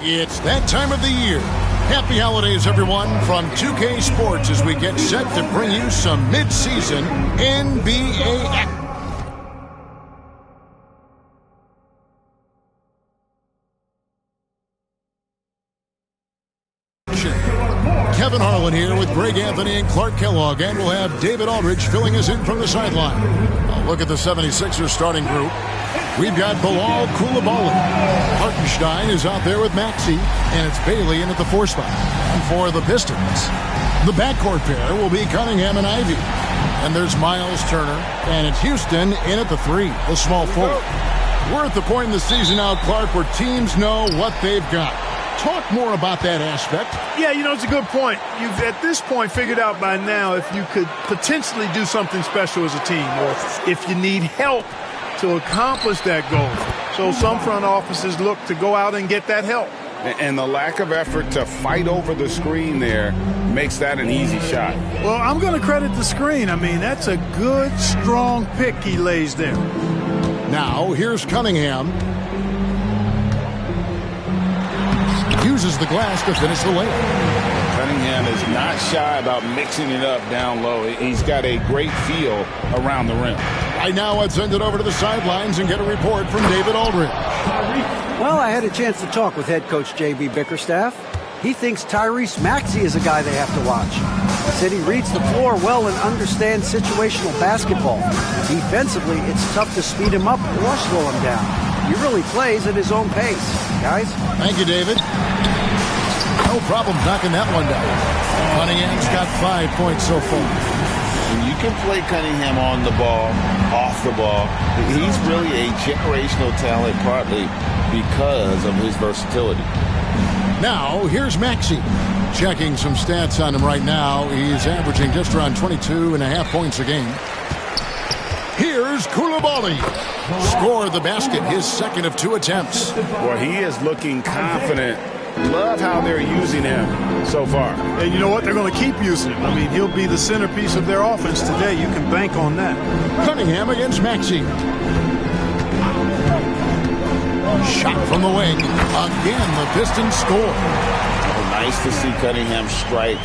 It's that time of the year. Happy holidays, everyone, from 2K Sports as we get set to bring you some mid-season NBA action. Kevin Harlan here with Greg Anthony and Clark Kellogg, and we'll have David Aldridge filling us in from the sideline. A look at the 76ers starting group. We've got Bilal Coulibaly. Hartenstein is out there with Maxey, and it's Bailey in at the 4 spot. And for the Pistons, the backcourt pair will be Cunningham and Ivy. And there's Miles Turner, and it's Houston in at the 3, the small forward. We're at the point in the season now, Clark, where teams know what they've got. Talk more about that aspect. Yeah, it's a good point. You've, at this point, figured out by now if you could potentially do something special as a team, or if you need help to accomplish that goal. So some front offices look to go out and get that help. And the lack of effort to fight over the screen there makes that an easy shot. Well, I'm going to credit the screen. I mean, that's a good, strong pick he lays there. Now, here's Cunningham. Uses the glass to finish the layup. Cunningham is not shy about mixing it up down low. He's got a great feel around the rim. Right now, let's send it over to the sidelines and get a report from David Aldridge. Well, I had a chance to talk with head coach J.B. Bickerstaff. He thinks Tyrese Maxey is a guy they have to watch. He said he reads the floor well and understands situational basketball. Defensively, it's tough to speed him up or slow him down. He really plays at his own pace. Guys? Thank you, David. No problem knocking that one down. Cunningham's got 5 points so far. And you can play Cunningham on the ball, off the ball. He's really a generational talent, partly because of his versatility. Now, here's Maxey. Checking some stats on him right now. He's averaging just around 22.5 points a game. Here's Coulibaly. Scored the basket, his second of 2 attempts. Well, he is looking confident. Love how they're using him so far. And you know what? They're going to keep using him. I mean, he'll be the centerpiece of their offense today. You can bank on that. Cunningham against Maxey. Shot from the wing. Again, the Pistons score. Oh, nice to see Cunningham strike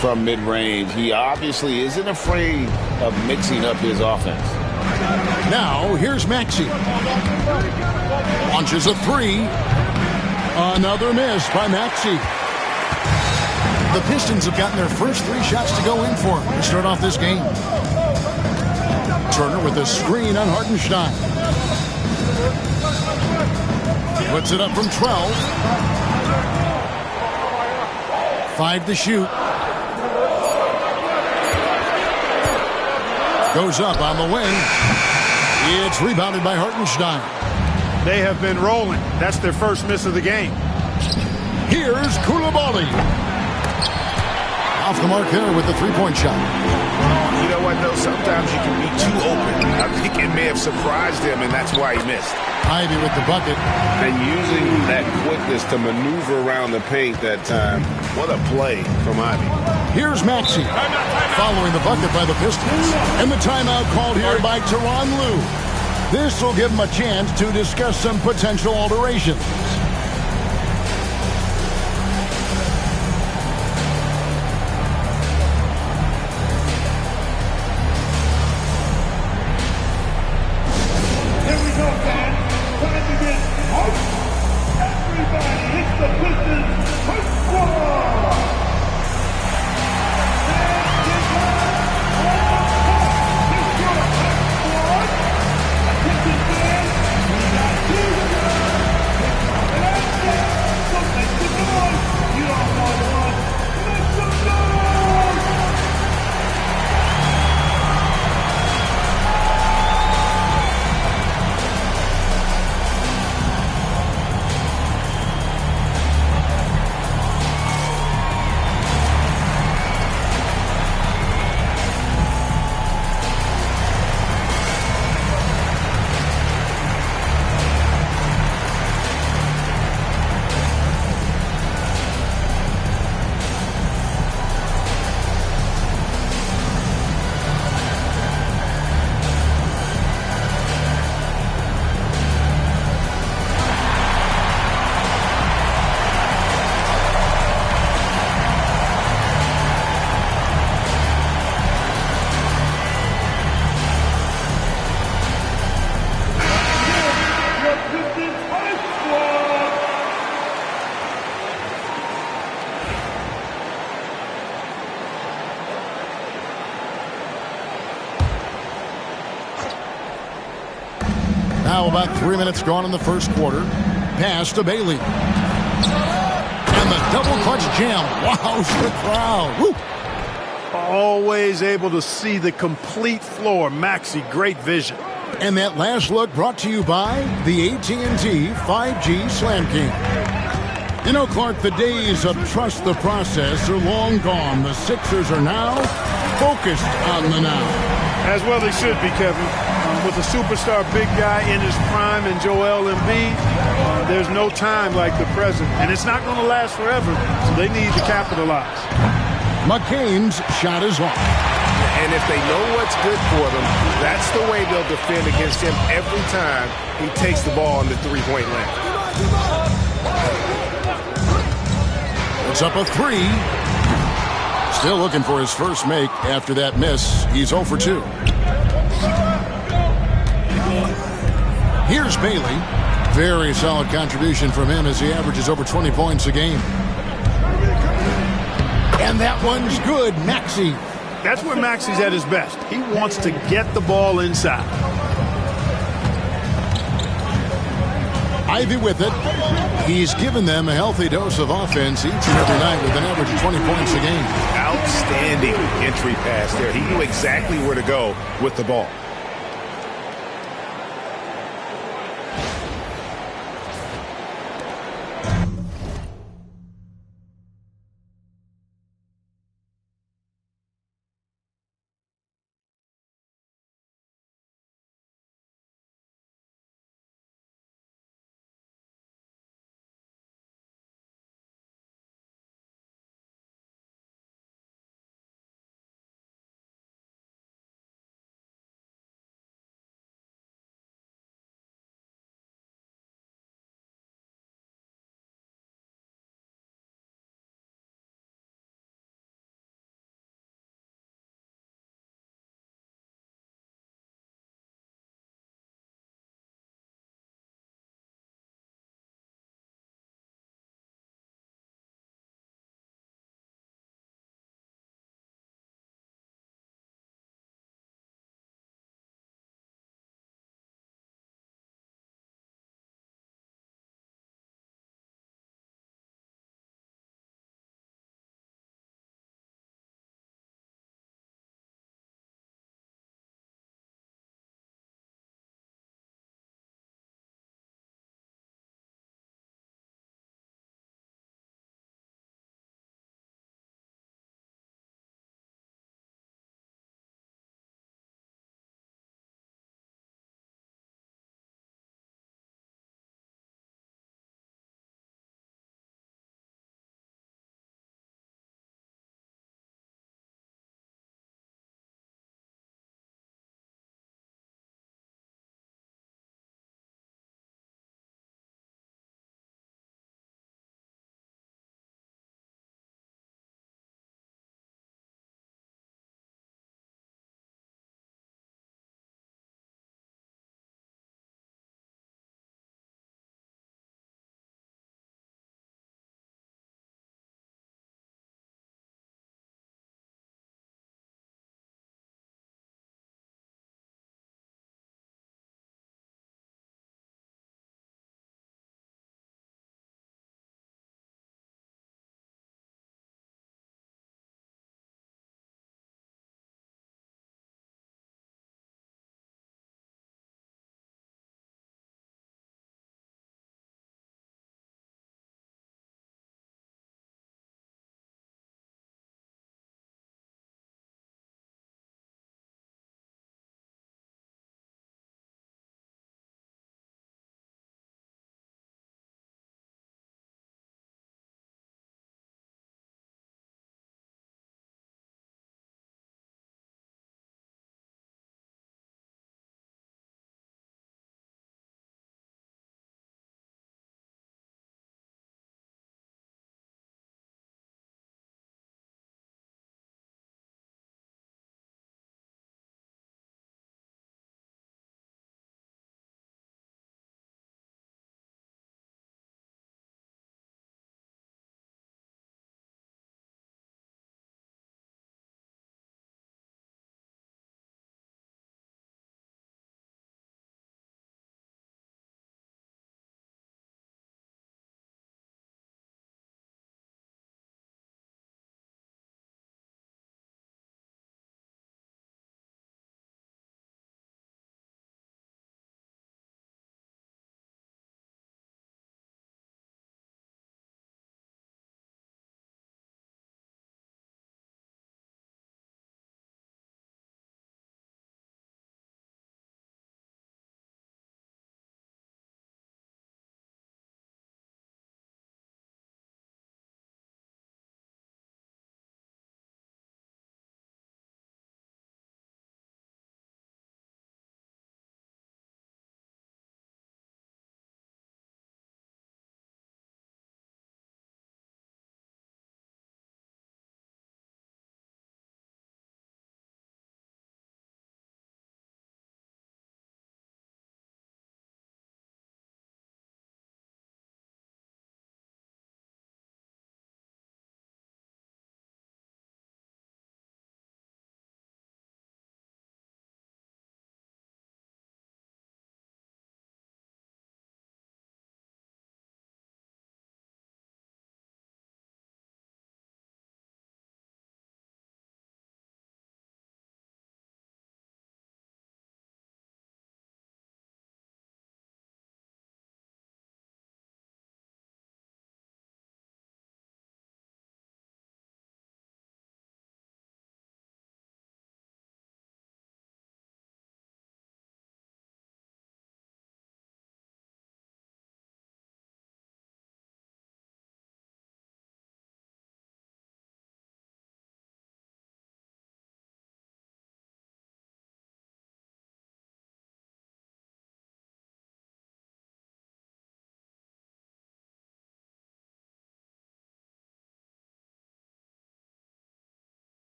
from mid-range. He obviously isn't afraid of mixing up his offense. Now, here's Maxey. Launches a 3. Another miss by Maxey. The Pistons have gotten their first 3 shots to go in for him to start off this game. Turner with a screen on Hartenstein. Puts it up from 12. 5 to shoot. Goes up on the wing. It's rebounded by Hartenstein. They have been rolling. That's their first miss of the game. Here's Coulibaly. Off the mark there with the 3-point shot. You know what, though? Sometimes you can be too open. I think it may have surprised him, and that's why he missed. Ivy with the bucket. And using that quickness to maneuver around the paint that time. What a play from Ivy. Here's Maxey. Following the bucket by the Pistons. And the timeout called here by Tyronn Lue. This will give him a chance to discuss some potential alterations. Here we go, fans. Time to get hyped. Everybody hits the Pistons hype squad. Now about 3 minutes gone in the first quarter. Pass to Bailey. And the double clutch jam. Wow, the crowd. Woo. Always able to see the complete floor. Maxey, great vision. And that last look brought to you by the AT&T 5G Slam King. You know, Clark, the days of trust the process are long gone. The Sixers are now focused on the now. As well they should be, Kevin. With a superstar big guy in his prime and Joel Embiid, there's no time like the present. And it's not going to last forever, so they need to capitalize. McCain's shot is off. And if they know what's good for them, that's the way they'll defend against him every time he takes the ball in the three-point line. It's up a three. Still looking for his first make after that miss. He's 0 for 2. Here's Bailey. Very solid contribution from him as he averages over 20 points a game. And that one's good. Maxey. That's where Maxey's at his best. He wants to get the ball inside. Ivy with it. He's given them a healthy dose of offense each and every night with an average of 20 points a game. Outstanding entry pass there. He knew exactly where to go with the ball.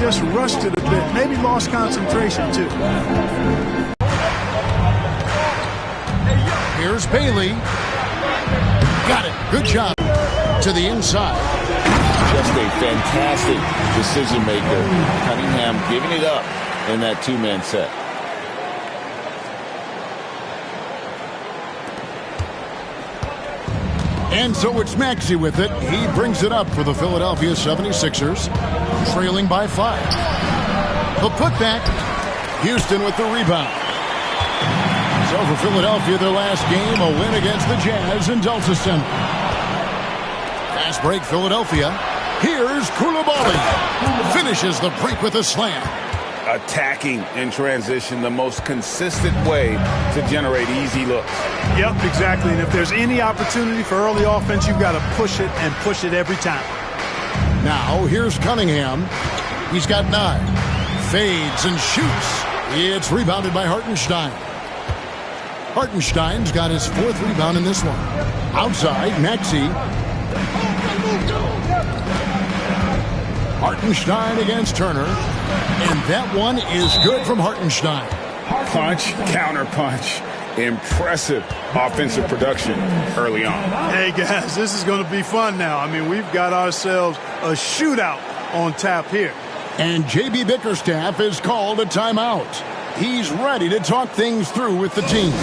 just rushed it a bit. Maybe lost concentration, too. Here's Bailey. Got it. Good job. To the inside. Just a fantastic decision maker. Cunningham giving it up in that two-man set. And so it's Maxey with it. He brings it up for the Philadelphia 76ers, trailing by 5. The putback. Houston with the rebound. So for Philadelphia, their last game, a win against the Jazz in Delta Center. Fast break, Philadelphia. Here's Koulibaly. Finishes the break with a slam. Attacking in transition, the most consistent way to generate easy looks. Yep, exactly. And if there's any opportunity for early offense, you've got to push it and push it every time. Now, here's Cunningham. He's got 9. Fades and shoots. It's rebounded by Hartenstein. Hartenstein's got his 4th rebound in this one. Outside, Maxey. Hartenstein against Turner. And that one is good from Hartenstein. Punch, counter punch. Impressive offensive production early on. Hey, guys, this is going to be fun now. I mean, we've got ourselves a shootout on tap here. And J.B. Bickerstaff has called a timeout. He's ready to talk things through with the team.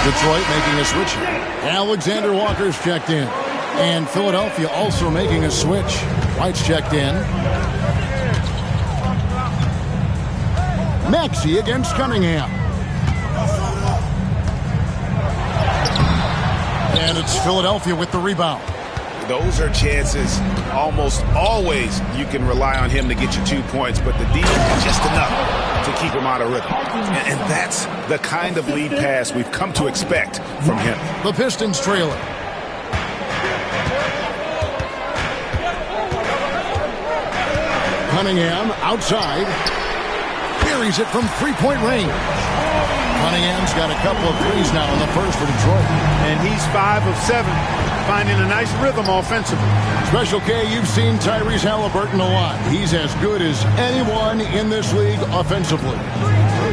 Detroit making a switch. Alexander Walker's checked in. And Philadelphia also making a switch. White's checked in. Maxey against Cunningham. And it's Philadelphia with the rebound. Those are chances almost always you can rely on him to get you 2 points, but the defense just enough to keep him out of rhythm. And that's the kind of lead pass we've come to expect from him. The Pistons trailing. Cunningham outside. Buries it from three-point range. Cunningham's got a couple of threes now in the first for Detroit. And he's 5 of 7, finding a nice rhythm offensively. Special K, you've seen Tyrese Halliburton a lot. He's as good as anyone in this league offensively.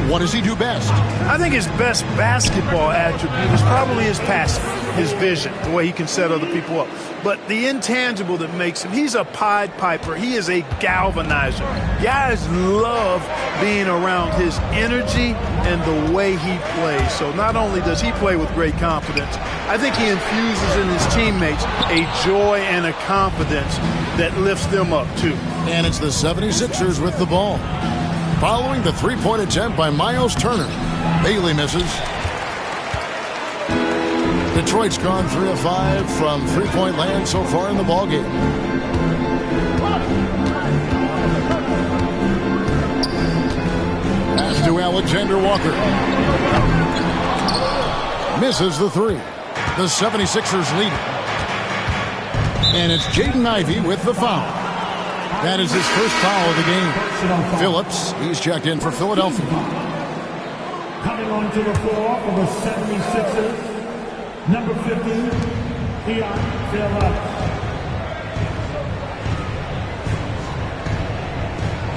What does he do best? I think his best basketball attribute is probably his passing, his vision, the way he can set other people up. But the intangible that makes him, he's a Pied Piper. He is a galvanizer. Guys love being around his energy and the way he plays. So not only does he play with great confidence, I think he infuses in his teammates a joy and a confidence that lifts them up too. And it's the 76ers with the ball. Following the three-point attempt by Miles Turner. Bailey misses. Detroit's gone 3 of 5 from three-point land so far in the ballgame. Pass to Alexander Walker. Misses the three. The 76ers lead. And it's Jaden Ivey with the foul. That is his first foul of the game. Phillips, he's checked in for Philadelphia. Coming onto the floor for the 76ers, number 15, Phillips.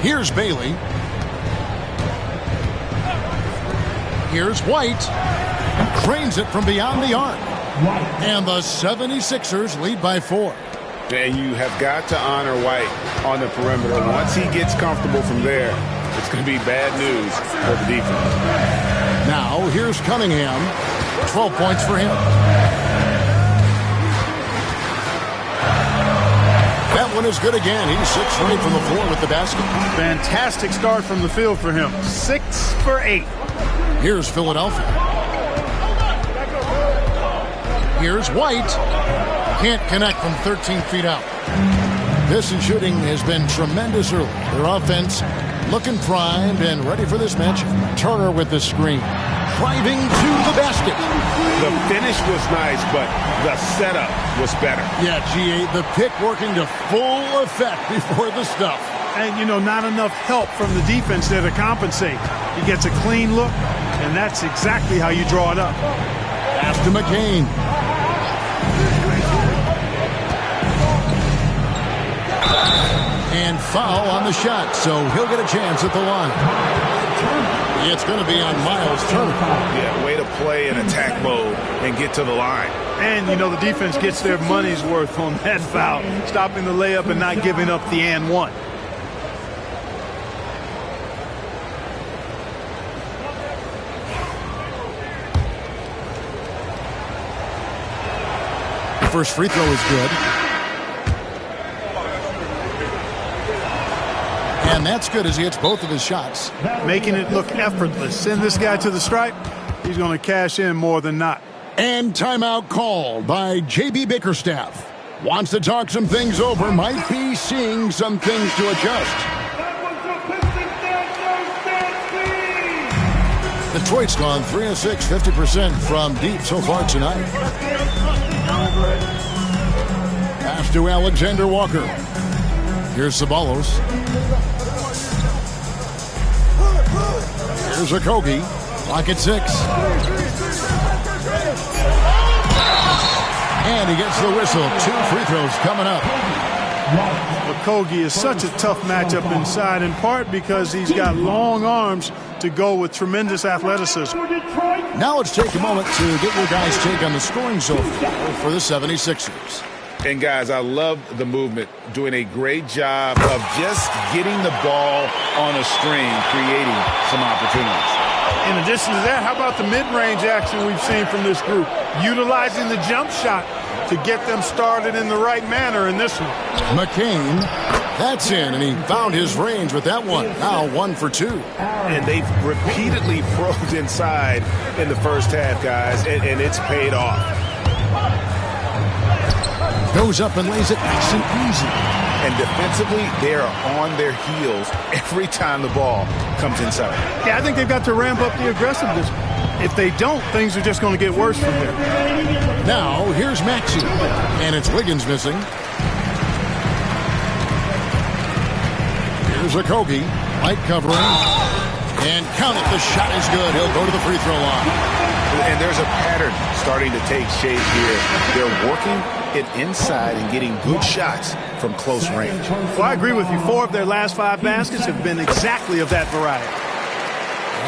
Here's Bailey. Here's White. Cranes it from beyond the arc. And the 76ers lead by 4. And you have got to honor White on the perimeter. Once he gets comfortable from there, it's going to be bad news for the defense. Now, here's Cunningham. 12 points for him. That one is good again. He's 6 for 8 from the floor with the basket. Fantastic start from the field for him. 6 for 8. Here's Philadelphia. Here's White. Can't connect from 13 feet out. Pistons shooting has been tremendous early. Their offense looking primed and ready for this matchup. Turner with the screen. Driving to the basket. The finish was nice, but the setup was better. Yeah, G8, the pick working to full effect before the stuff. And, you know, not enough help from the defense there to compensate. He gets a clean look, and that's exactly how you draw it up. Pass to McCain. And foul on the shot, so he'll get a chance at the line. It's going to be on Miles Turner. Yeah, way to play in attack mode and get to the line. And, you know, the defense gets their money's worth on that foul, stopping the layup and not giving up the and one. The first free throw is good. And that's good as he hits both of his shots. Making it look effortless. Send this guy to the stripe. He's going to cash in more than not. And timeout called by JB Bickerstaff. Wants to talk some things over. Might be seeing some things to adjust. Detroit's gone 3 of 6, 50% from deep so far tonight. Pass to Alexander Walker. Here's Ceballos. Here's Okogie. Clock at 6. And he gets the whistle. 2 free throws coming up. Okogie is such a tough matchup inside, in part because he's got long arms to go with tremendous athleticism. Now let's take a moment to get your guys' take on the scoring so far for the 76ers. And, guys, I love the movement, doing a great job of just getting the ball on a string, creating some opportunities. In addition to that, how about the mid-range action we've seen from this group? Utilizing the jump shot to get them started in the right manner in this one. McCain, that's in, and he found his range with that one. Now 1 for 2. And they've repeatedly froze inside in the first half, guys, and it's paid off. Goes up and lays it nice and easy. And defensively, they are on their heels every time the ball comes inside. Yeah, I think they've got to ramp up the aggressiveness. If they don't, things are just going to get worse from there. Now, here's Maxey. And it's Wiggins missing. Here's Okogie. Light covering. And count it. The shot is good. He'll go to the free throw line. And there's a pattern starting to take shape here. They're working it inside and getting good shots from close range. Well, I agree with you. 4 of their last 5 baskets have been exactly of that variety.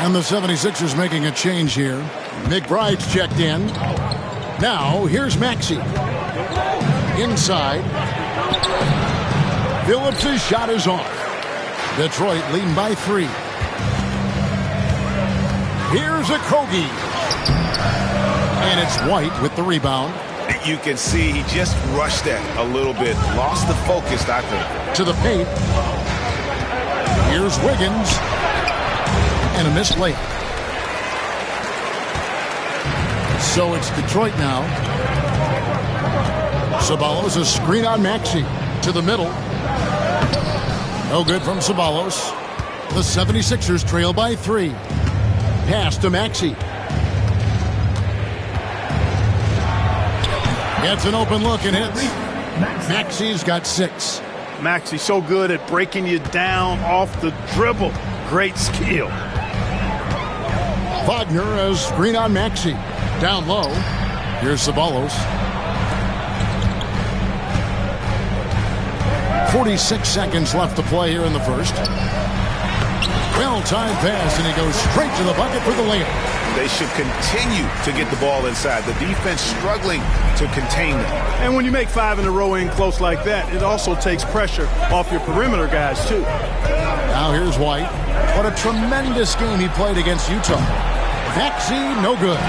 And the 76ers making a change here. McBride's checked in. Now, here's Maxey. Inside. Phillips' shot is off. Detroit leading by 3. Here's Okogie. And it's White with the rebound. You can see he just rushed that a little bit. Lost the focus, I think. To the paint. Here's Wiggins. And a missed layup. So it's Detroit now. Ceballos, a screen on Maxey. To the middle. No good from Ceballos. The 76ers trail by 3. Pass to Maxey. Gets an open look and hits. Maxey's got 6. Maxey so good at breaking you down off the dribble. Great skill. Wagner as screen on Maxey. Down low. Here's Ceballos. 46 seconds left to play here in the first. Well-timed pass, and he goes straight to the bucket for the layup. They should continue to get the ball inside. The defense struggling to contain them. And when you make 5 in a row in close like that, it also takes pressure off your perimeter guys, too. Now here's White. What a tremendous game he played against Utah. Vaccine, no good.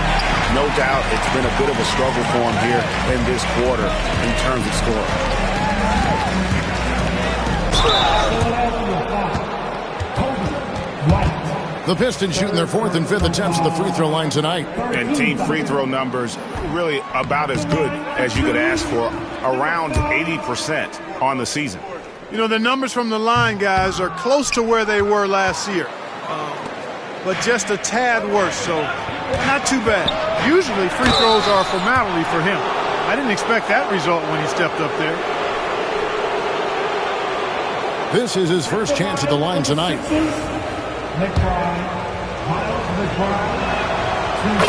No doubt it's been a bit of a struggle for him here in this quarter in terms of scoring. The Pistons shooting their 4th and 5th attempts at the free throw line tonight. And team free throw numbers really about as good as you could ask for, around 80% on the season. You know, the numbers from the line, guys, are close to where they were last year. But just a tad worse, so not too bad. Usually free throws are a formality for him. I didn't expect that result when he stepped up there. This is his first chance at the line tonight.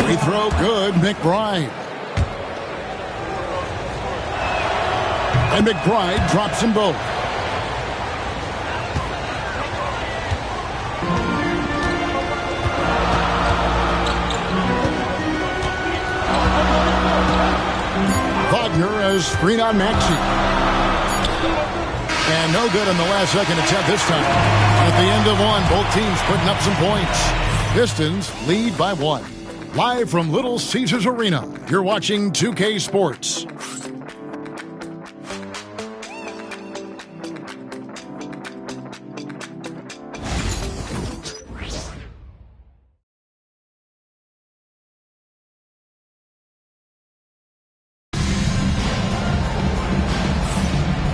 Free throw good, McBride. And McBride drops them both. Wagner as screen on Maxey. And no good on the last second attempt this time. At the end of one, both teams putting up some points. Pistons lead by 1. Live from Little Caesars Arena, you're watching 2K Sports.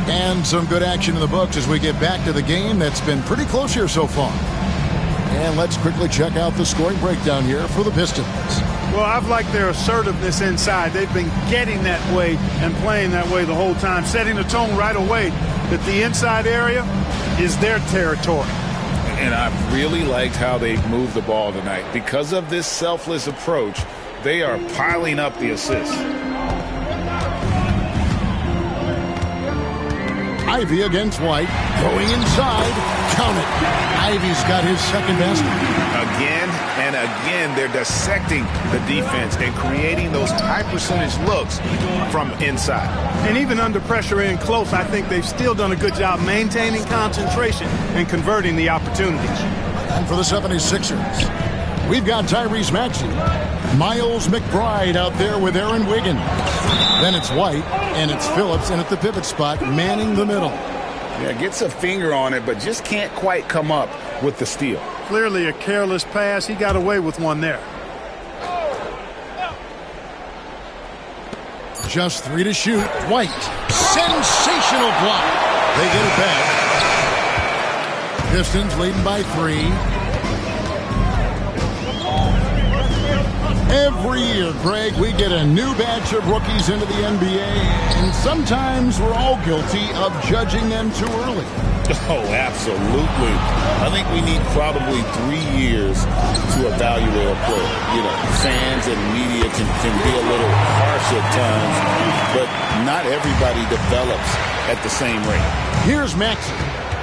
And some good action in the books as we get back to the game that's been pretty close here so far. And let's quickly check out the scoring breakdown here for the Pistons. Well, I've liked their assertiveness inside. They've been getting that way and playing that way the whole time, setting the tone right away that the inside area is their territory. And I've really liked how they've moved the ball tonight. Because of this selfless approach, they are piling up the assists. Ivy against White, going inside, count it. Ivy's got his second basket. Again and again, they're dissecting the defense and creating those high percentage looks from inside. And even under pressure in close, I think they've still done a good job maintaining concentration and converting the opportunities. And for the 76ers, we've got Tyrese Maxey, Miles McBride out there with Aaron Wiggins. Then it's White, and it's Phillips, and at the pivot spot, manning the middle. Yeah, gets a finger on it, but just can't quite come up with the steal. Clearly a careless pass. He got away with one there. Just 3 to shoot. White, sensational block. They get it back. Pistons leading by 3. Every year, Greg, we get a new batch of rookies into the NBA, and sometimes we're all guilty of judging them too early. Oh, absolutely. I think we need probably 3 years to evaluate a player. You know, fans and media can be a little harsh at times, but not everybody develops at the same rate. Here's Maxey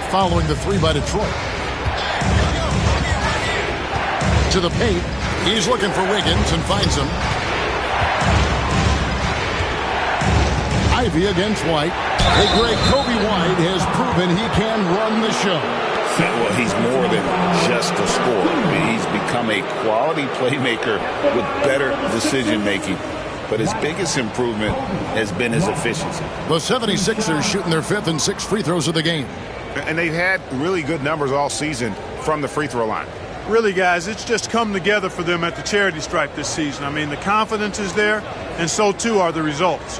following the 3 by Detroit. To the paint. He's looking for Wiggins and finds him. Ivy against White. The great Kobe White has proven he can run the show. Well, he's more than just a scorer. He's become a quality playmaker with better decision-making. But his biggest improvement has been his efficiency. The 76ers shooting their 5th and 6th free throws of the game. And they've had really good numbers all season from the free throw line. Really, guys, it's just come together for them at the charity stripe this season. I mean, the confidence is there, and so too are the results.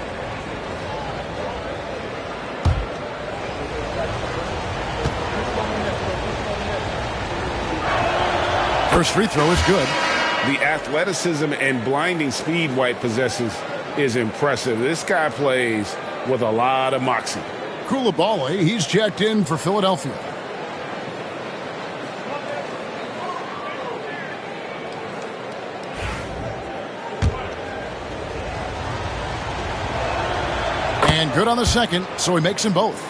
First free throw is good. The athleticism and blinding speed White possesses is impressive. This guy plays with a lot of moxie. Coulibaly, he's checked in for Philadelphia. And good on the second, so he makes them both.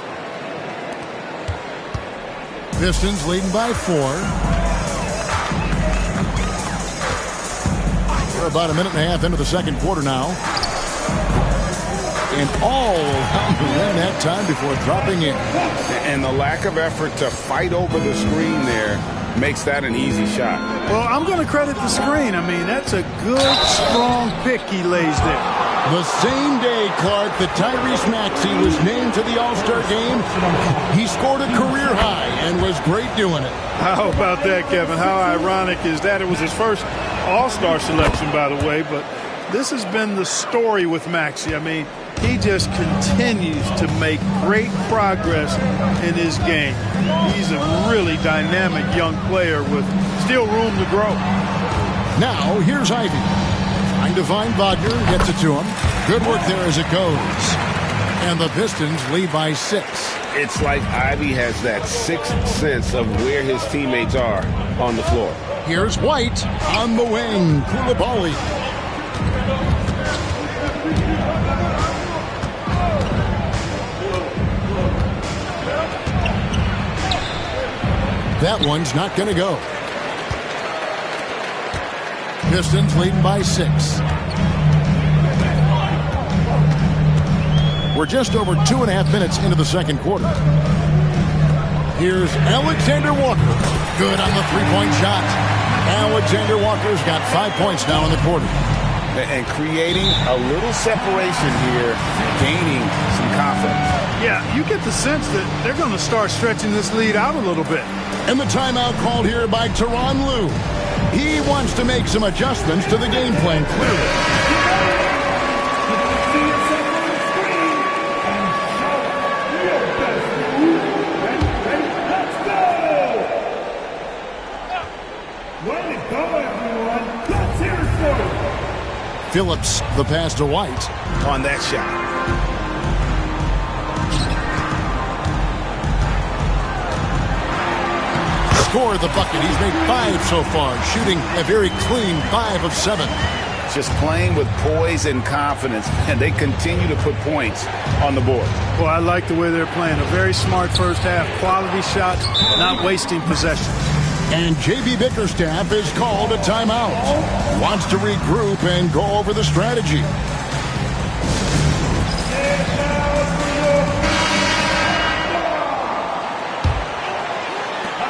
Pistons leading by 4. We're about a minute and a half into the second quarter now. and all around the rim that time before dropping in. And the lack of effort to fight over the screen there makes that an easy shot. Well, I'm going to credit the screen. I mean, that's a good, strong pick he lays there. The same day, Clark, that Tyrese Maxey was named to the All-Star game, he scored a career high and was great doing it. How about that, Kevin? How ironic is that? It was his first All-Star selection, by the way, but this has been the story with Maxey. I mean, he just continues to make great progress in his game. He's a really dynamic young player with still room to grow. Now, here's Ivy. Trying to find Wagner, gets it to him. Good work there as it goes. And the Pistons lead by 6. It's like Ivy has that sixth sense of where his teammates are on the floor. Here's White on the wing. Koulibaly. That one's not going to go. Pistons leading by 6. We're just over 2.5 minutes into the second quarter. Here's Alexander Walker. Good on the three-point shot. Alexander Walker's got 5 points now in the quarter. And creating a little separation here, gaining some confidence. Yeah, you get the sense that they're going to start stretching this lead out a little bit. And the timeout called here by Tyronn Lue. He wants to make some adjustments to the game plan, clearly. Phillips, the pass to White. On that shot. Score the bucket. He's made 5 so far, shooting a very clean 5 of 7. Just playing with poise and confidence, and they continue to put points on the board. Well, I like the way they're playing. A very smart first half, quality shots, not wasting possession. And J.B. Bickerstaff is called a timeout. Wants to regroup and go over the strategy.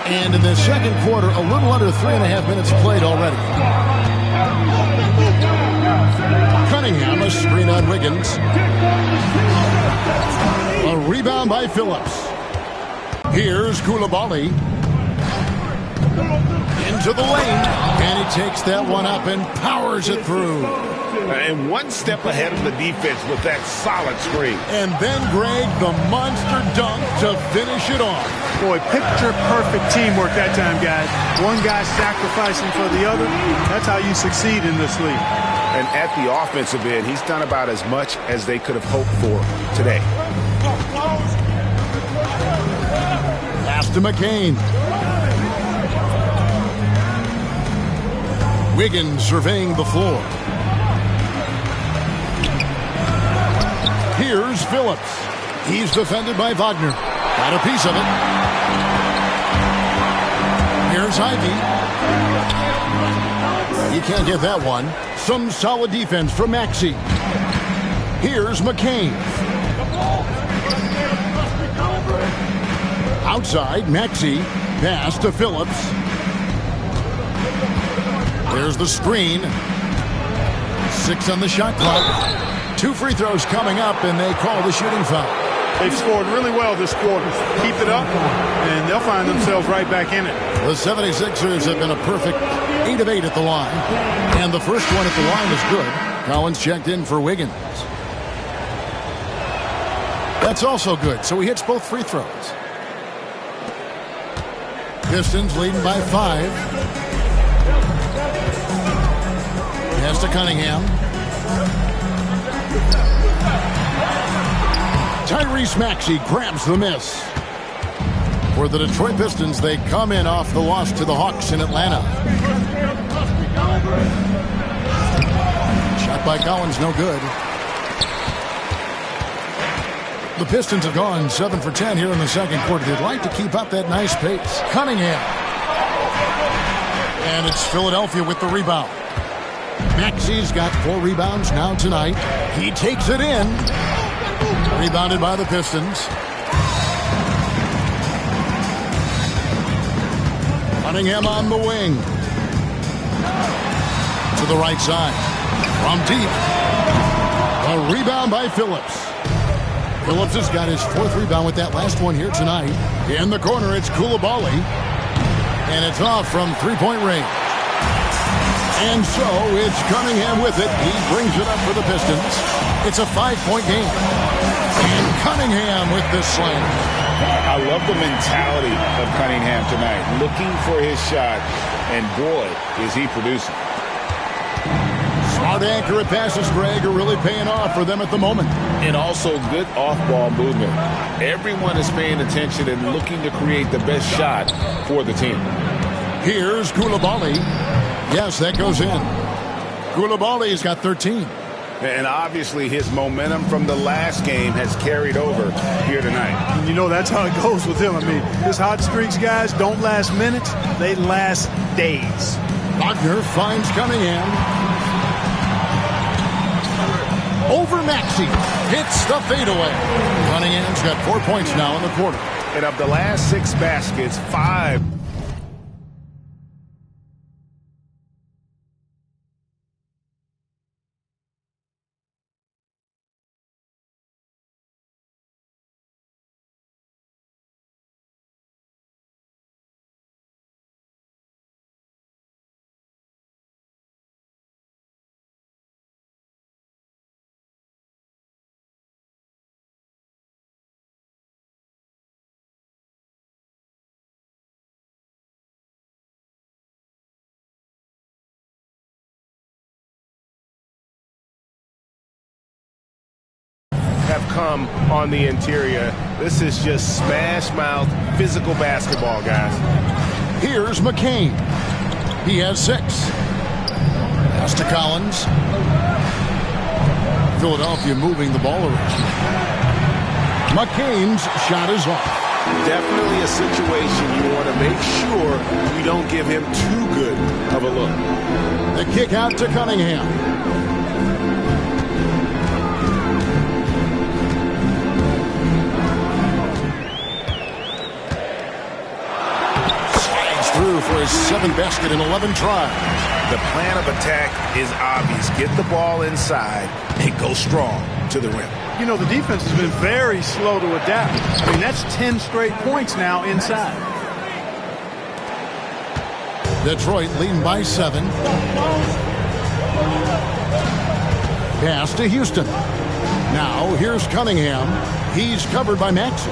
And in the second quarter, a little under 3.5 minutes played already. Cunningham, a screen on Wiggins. A rebound by Phillips. Here's Koulibaly. Into the lane, and he takes that one up and powers it through. And one step ahead of the defense with that solid screen. And then, Greg, the monster dunk to finish it off. Boy, picture-perfect teamwork that time, guys. One guy sacrificing for the other. That's how you succeed in this league. And at the offensive end, he's done about as much as they could have hoped for today. Pass to McCain. Wiggins surveying the floor. Here's Phillips. He's defended by Wagner. Got a piece of it. Here's Ivy. He can't get that one. Some solid defense from Maxey. Here's McCain. Outside, Maxey. Pass to Phillips. There's the screen. 6 on the shot clock. 2 free throws coming up, and they call the shooting foul. They've scored really well this quarter. Keep it up, and they'll find themselves right back in it. The 76ers have been a perfect 8 of 8 at the line. And the first one at the line is good. Collins checked in for Wiggins. That's also good, so he hits both free throws. Pistons leading by 5. Pass to Cunningham. Tyrese Maxey grabs the miss. For the Detroit Pistons, they come in off the loss to the Hawks in Atlanta. Shot by Collins, no good. The Pistons have gone 7 for 10 here in the second quarter. They'd like to keep up that nice pace. Cunningham. And it's Philadelphia with the rebound. Maxey's got 4 rebounds now tonight. He takes it in. Rebounded by the Pistons. Cunningham on the wing. To the right side. From deep. A rebound by Phillips. Phillips has got his 4th rebound with that last one here tonight. In the corner, it's Coulibaly. And it's off from three-point range. And so it's Cunningham with it. He brings it up for the Pistons. It's a 5-point game. And Cunningham with the slam. I love the mentality of Cunningham tonight. Looking for his shot. And boy, is he producing. Smart, accurate passes, Greg, are really paying off for them at the moment. And also good off-ball movement. Everyone is paying attention and looking to create the best shot for the team. Here's Coulibaly. Yes, that goes in. Coulibaly's got 13. And obviously his momentum from the last game has carried over here tonight. And you know, that's how it goes with him. I mean, his hot streaks, guys, don't last minutes. They last days. Wagner finds Cunningham. Over Maxey. Hits the fadeaway. Cunningham's got 4 points now in the quarter. And of the last 6 baskets, 5. Have come on the interior. This is just smash mouth physical basketball, guys. Here's McCain. He has 6. Pass to Collins. Philadelphia moving the ball around. McCain's shot is off. Definitely a situation you want to make sure you don't give him too good of a look. The kick out to Cunningham. Through for his 7th basket in 11 tries. The plan of attack is obvious. Get the ball inside and go strong to the rim. You know, the defense has been very slow to adapt. I mean, that's 10 straight points now inside. Detroit leading by 7. Pass to Houston. Now here's Cunningham. He's covered by Maxey.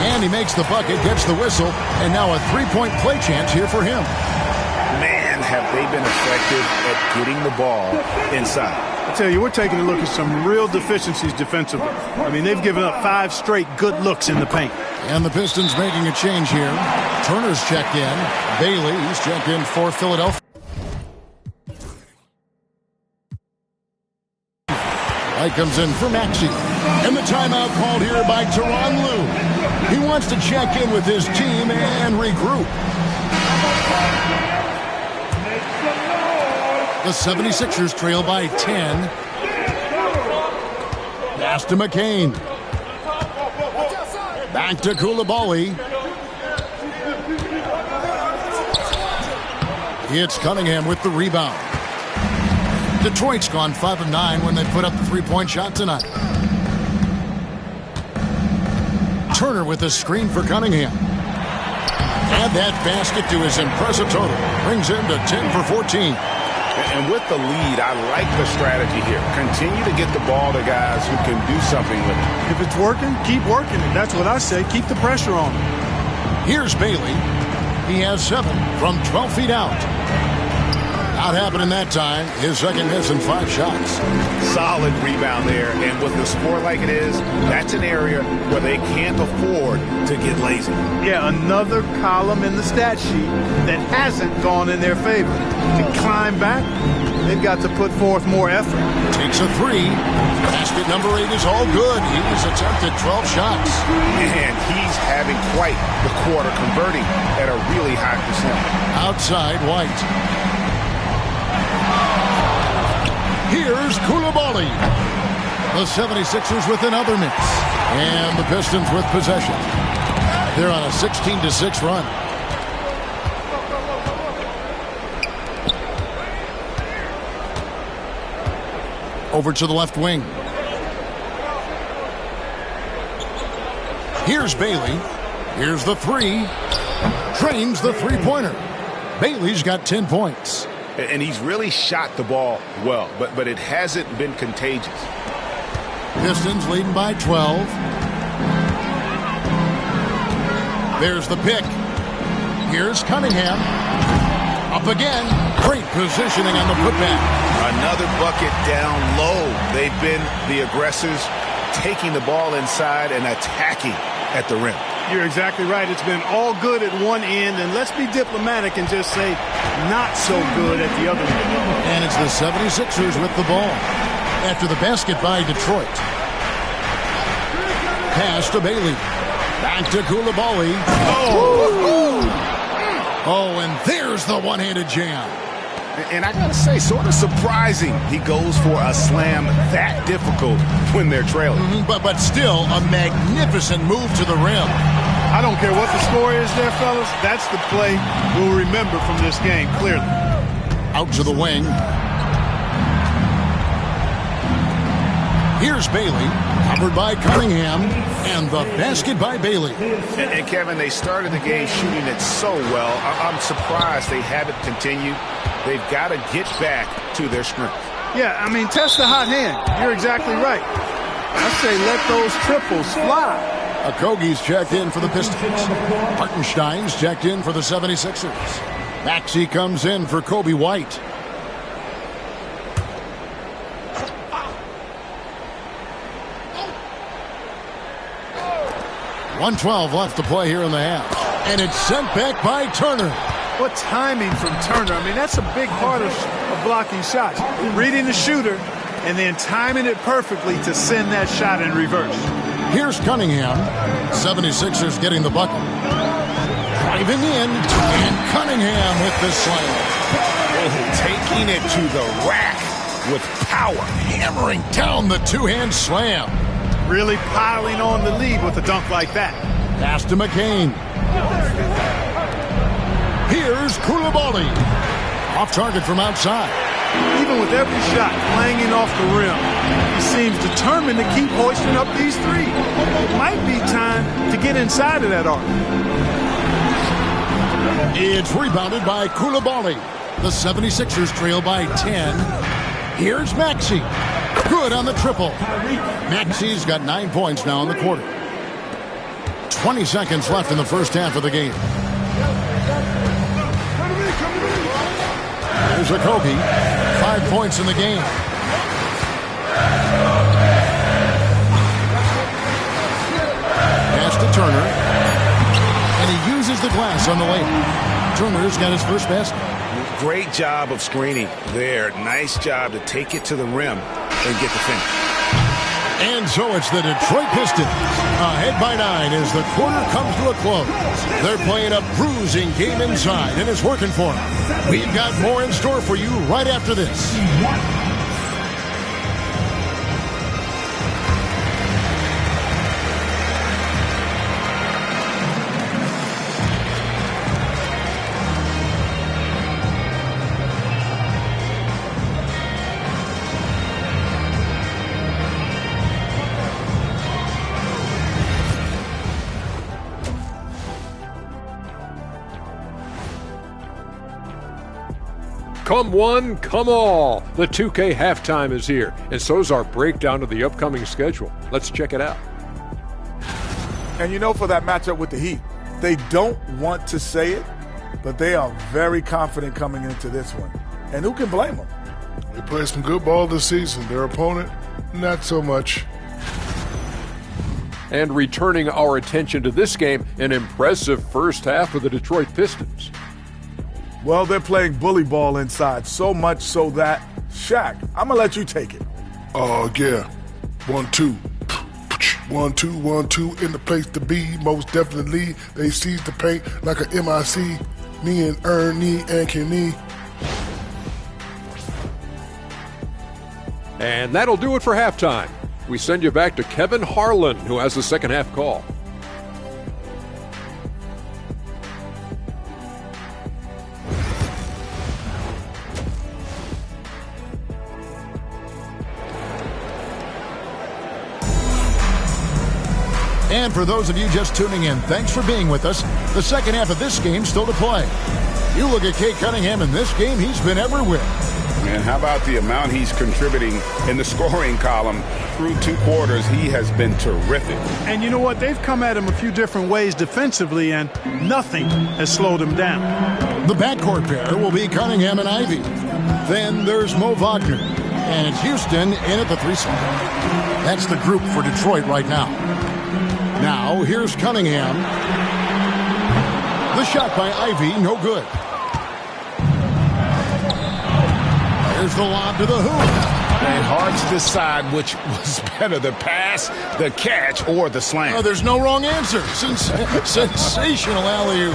And he makes the bucket, gets the whistle, and now a 3-point play chance here for him. Man, have they been effective at getting the ball inside. I tell you, we're taking a look at some real deficiencies defensively. I mean, they've given up 5 straight good looks in the paint. And the Pistons making a change here. Turner's checked in. Bailey's checked in for Philadelphia. White comes in for Maxey. And the timeout called here by Tyronn Lue. He wants to check in with his team and regroup. The 76ers trail by 10. Pass to McCain. Back to Coulibaly. It's Cunningham with the rebound. Detroit's gone 5 of 9 when they put up the 3-point shot tonight. Turner with a screen for Cunningham. Add that basket to his impressive total. Brings him to 10 for 14. And with the lead, I like the strategy here. Continue to get the ball to guys who can do something with it. If it's working, keep working it. That's what I say. Keep the pressure on him. Here's Bailey. He has 7 from 12 feet out. Not happening that time. His second miss in 5 shots. Solid rebound there. And with the score like it is, that's an area where they can't afford to get lazy. Yeah, another column in the stat sheet that hasn't gone in their favor. To climb back, they've got to put forth more effort. Takes a 3. Basket number 8 is all good. He's attempted 12 shots. And he's having quite the quarter, converting at a really high percent. Outside White. Here's Koulibaly. The 76ers with another miss. And the Pistons with possession. They're on a 16-6 run. Over to the left wing. Here's Bailey. Here's the three. Drains the three-pointer. Bailey's got 10 points. And he's really shot the ball well, but it hasn't been contagious. Pistons leading by 12. There's the pick. Here's Cunningham. Up again. Great positioning on the putback. Another bucket down low. They've been the aggressors, taking the ball inside and attacking at the rim. You're exactly right. It's been all good at one end, and let's be diplomatic and just say not so good at the other end. And it's the 76ers with the ball. After the basket by Detroit. Pass to Bailey. Back to Koulibaly. Oh, and there's the one-handed jam. And I got to say, sort of surprising he goes for a slam that difficult when they're trailing. But still a magnificent move to the rim. I don't care what the score is there, fellas. That's the play we'll remember from this game, clearly. Out to the wing. Here's Bailey, covered by Cunningham, and the basket by Bailey. And Kevin, they started the game shooting it so well. I'm surprised they haven't continued. They've got to get back to their strength. Yeah, I mean, test the hot hand. You're exactly right. I say let those triples fly. Okogie's checked in for the Pistons. Hartenstein's checked in for the 76ers. Maxey comes in for Kobe White. .112 left to play here in the half. And it's sent back by Turner. What timing from Turner. I mean, that's a big part of blocking shots. Reading the shooter and then timing it perfectly to send that shot in reverse. Here's Cunningham. 76ers getting the bucket. Driving in, and Cunningham with the slam. Taking it to the rack with power. Hammering down the two-hand slam. Really piling on the lead with a dunk like that. Pass to McCain. Here's Koulibaly. Off target from outside. Even with every shot clanging off the rim, he seems determined to keep hoisting up these threes. It might be time to get inside of that arc. It's rebounded by Koulibaly. The 76ers trail by 10. Here's Maxey. Good on the triple. Maxey's got 9 points now in the quarter. 20 seconds left in the first half of the game. There's Okogie. 5 points in the game. Pass to Turner. And he uses the glass on the layup. Turner's got his first basket. Great job of screening there. Nice job to take it to the rim and get the finish. And so it's the Detroit Pistons ahead by 9 as the quarter comes to a close. They're playing a bruising game inside, and it's working for them. We've got more in store for you right after this. Come one, come all. The 2K halftime is here, and so's our breakdown of the upcoming schedule. Let's check it out. And you know, for that matchup with the Heat, they don't want to say it, but they are very confident coming into this one. And who can blame them? They played some good ball this season. Their opponent, not so much. And returning our attention to this game, an impressive first half of the Detroit Pistons. Well, they're playing bully ball inside, so much so that, Shaq, I'm going to let you take it. Oh, yeah. 1-2. 1-2, 1-2 in the place to be. Most definitely, they seize the paint like a MIC. Knee and earn, knee and can knee. And that'll do it for halftime. We send you back to Kevin Harlan, who has the second half call. And for those of you just tuning in, thanks for being with us. The second half of this game still to play. You look at Cade Cunningham in this game, he's been everywhere. And how about the amount he's contributing in the scoring column through 2 quarters? He has been terrific. And you know what? They've come at him a few different ways defensively, and nothing has slowed him down. The backcourt pair will be Cunningham and Ivy. Then there's Mo Wagner. And it's Houston in at the 3 spot. That's the group for Detroit right now. Now, here's Cunningham. The shot by Ivy, no good. There's the lob to the hoop. And hard to decide which was better, the pass, the catch, or the slam. Oh, there's no wrong answer. Sensational alley-oop.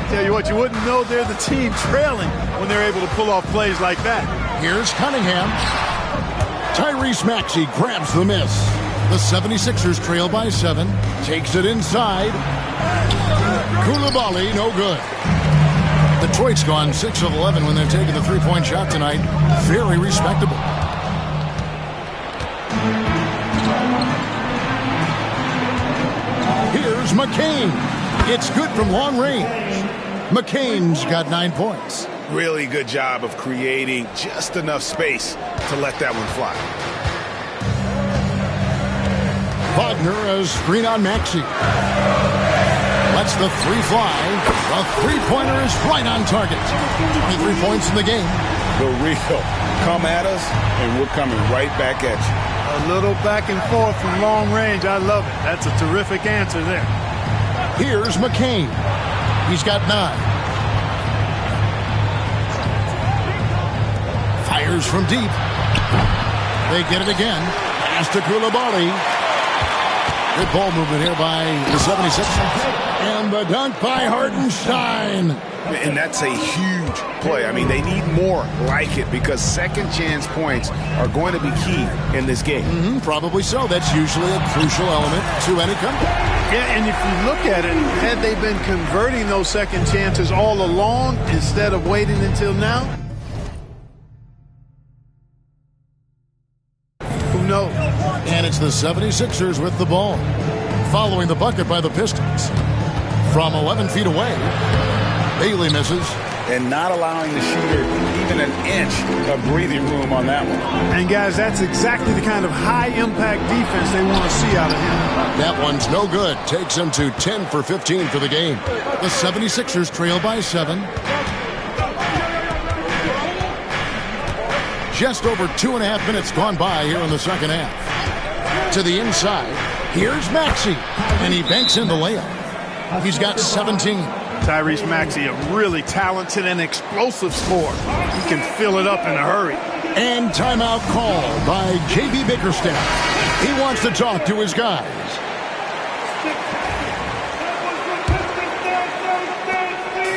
Tell you what, you wouldn't know they're the team trailing when they're able to pull off plays like that. Here's Cunningham. Tyrese Maxey grabs the miss. The 76ers trail by 7. Takes it inside. Koulibaly, no good. Detroit's gone 6 of 11 when they've taken the three-point shot tonight. Very respectable. Here's McCain. It's good from long range. McCain's got 9 points. Really good job of creating just enough space to let that one fly. Wagner a screen on Maxey. Lets the 3 fly. The three-pointer is right on target. 23 points in the game. The real come at us, and we're coming right back at you. A little back and forth from long range. I love it. That's a terrific answer there. Here's McCain. He's got 9. Fires from deep. They get it again. Pass to Koulibaly. Good ball movement here by the 76ers. And the dunk by Hartenstein. And that's a huge play. I mean, they need more like it because second chance points are going to be key in this game. Probably so. That's usually a crucial element to any comeback. Yeah, and if you look at it, had they been converting those second chances all along instead of waiting until now, who knows? And it's the 76ers with the ball. Following the bucket by the Pistons. From 11 feet away, Bailey misses. And not allowing the shooter even an inch of breathing room on that one. And, guys, that's exactly the kind of high-impact defense they want to see out of him. That one's no good. Takes him to 10 for 15 for the game. The 76ers trail by 7. Just over 2.5 minutes gone by here in the second half. To the inside, here's Maxey, and he banks in the layup. He's got 17. Tyrese Maxey, a really talented and explosive scorer. He can fill it up in a hurry. And timeout called by JB Bickerstaff. He wants to talk to his guys.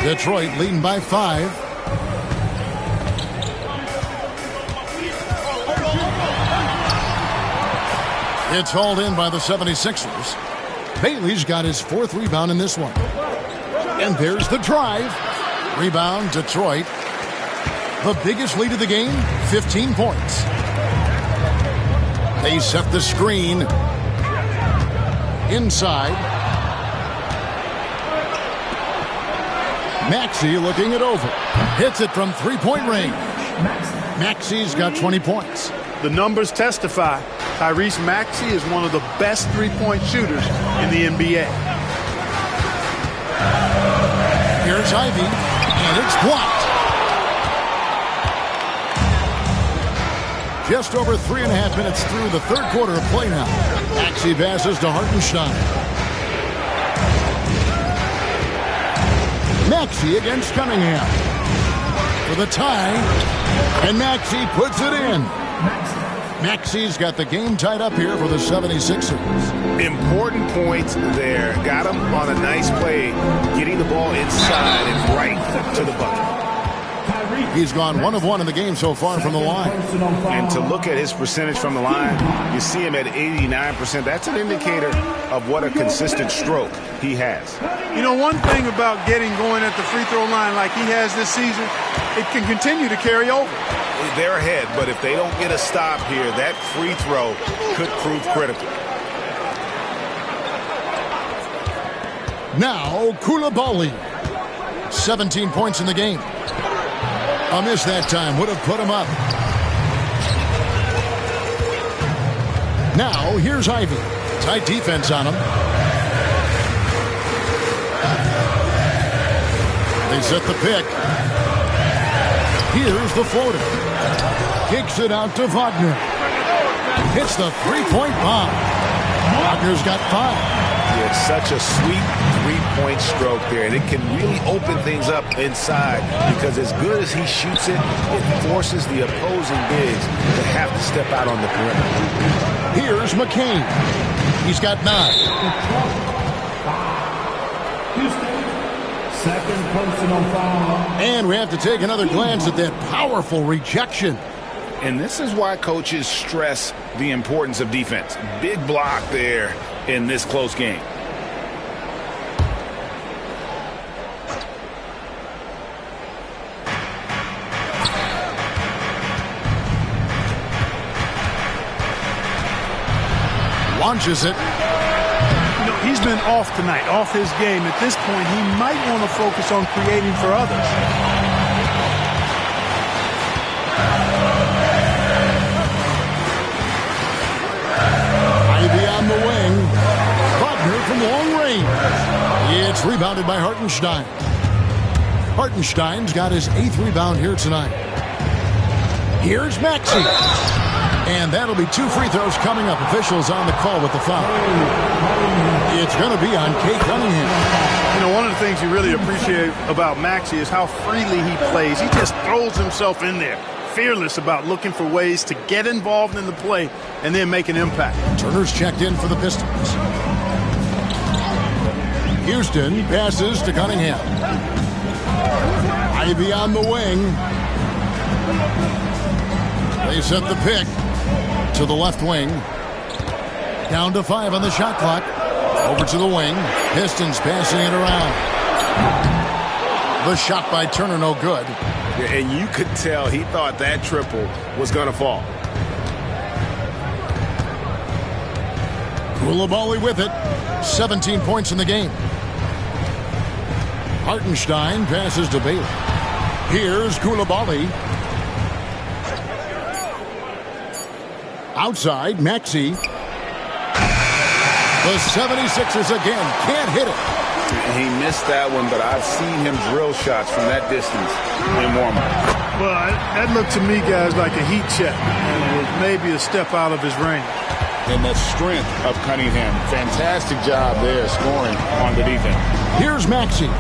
Detroit leading by 5. It's hauled in by the 76ers. Bailey's got his 4th rebound in this one. And there's the drive. Rebound, Detroit. The biggest lead of the game, 15 points. They set the screen. Inside. Maxey looking it over. Hits it from three-point range. Maxey's got 20 points. The numbers testify. Tyrese Maxey is one of the best three-point shooters in the NBA. Here's Ivy, and it's blocked. Just over 3.5 minutes through the third quarter of play now. Maxey passes to Hartenstein. Maxey against Cunningham. For the tie, and Maxey puts it in. Maxey's got the game tied up here for the 76ers. Important points there. Got him on a nice play, getting the ball inside and right to the bucket. He's gone 1 of 1 in the game so far from the line. And to look at his percentage from the line, you see him at 89%. That's an indicator of what a consistent stroke he has. You know, one thing about getting going at the free throw line like he has this season, it can continue to carry over. They're ahead, but if they don't get a stop here, that free throw could prove critical. Now, Koulibaly. 17 points in the game. A miss that time would have put him up. Now, here's Ivy. Tight defense on him. They set the pick. Here's the floater. Kicks it out to Wagner. Hits the three-point bomb. Wagner's got 5. It's such a sweet three-point stroke there, and it can really open things up inside because as good as he shoots it, it forces the opposing bigs to have to step out on the perimeter. Here's McCain. He's got 9. Second personal foul. And we have to take another glance at that powerful rejection. And this is why coaches stress the importance of defense. Big block there in this close game. Launches it. You know, he's been off tonight, off his game. At this point, he might want to focus on creating for others. Ivy on the wing. Wagner from long range. It's rebounded by Hartenstein. Hartenstein's got his 8th rebound here tonight. Here's Maxey. And that'll be 2 free throws coming up. Officials on the call with the foul. It's going to be on Kate Cunningham. You know, one of the things you really appreciate about Maxey is how freely he plays. He just throws himself in there. Fearless about looking for ways to get involved in the play and then make an impact. Turner's checked in for the Pistons. Houston passes to Cunningham. Ivy on the wing. They set the pick to the left wing. Down to 5 on the shot clock. Over to the wing. Pistons passing it around. The shot by Turner, no good. And you could tell he thought that triple was going to fall. Koulibaly with it. 17 points in the game. Hartenstein passes to Bailey. Here's Koulibaly. Outside, Maxey. The 76ers again can't hit it. He missed that one, but I've seen him drill shots from that distance in warm-up. Well, that looked to me, guys, like a heat check. And it was maybe a step out of his range. And the strength of Cunningham. Fantastic job there scoring on the defense. Here's Maxey.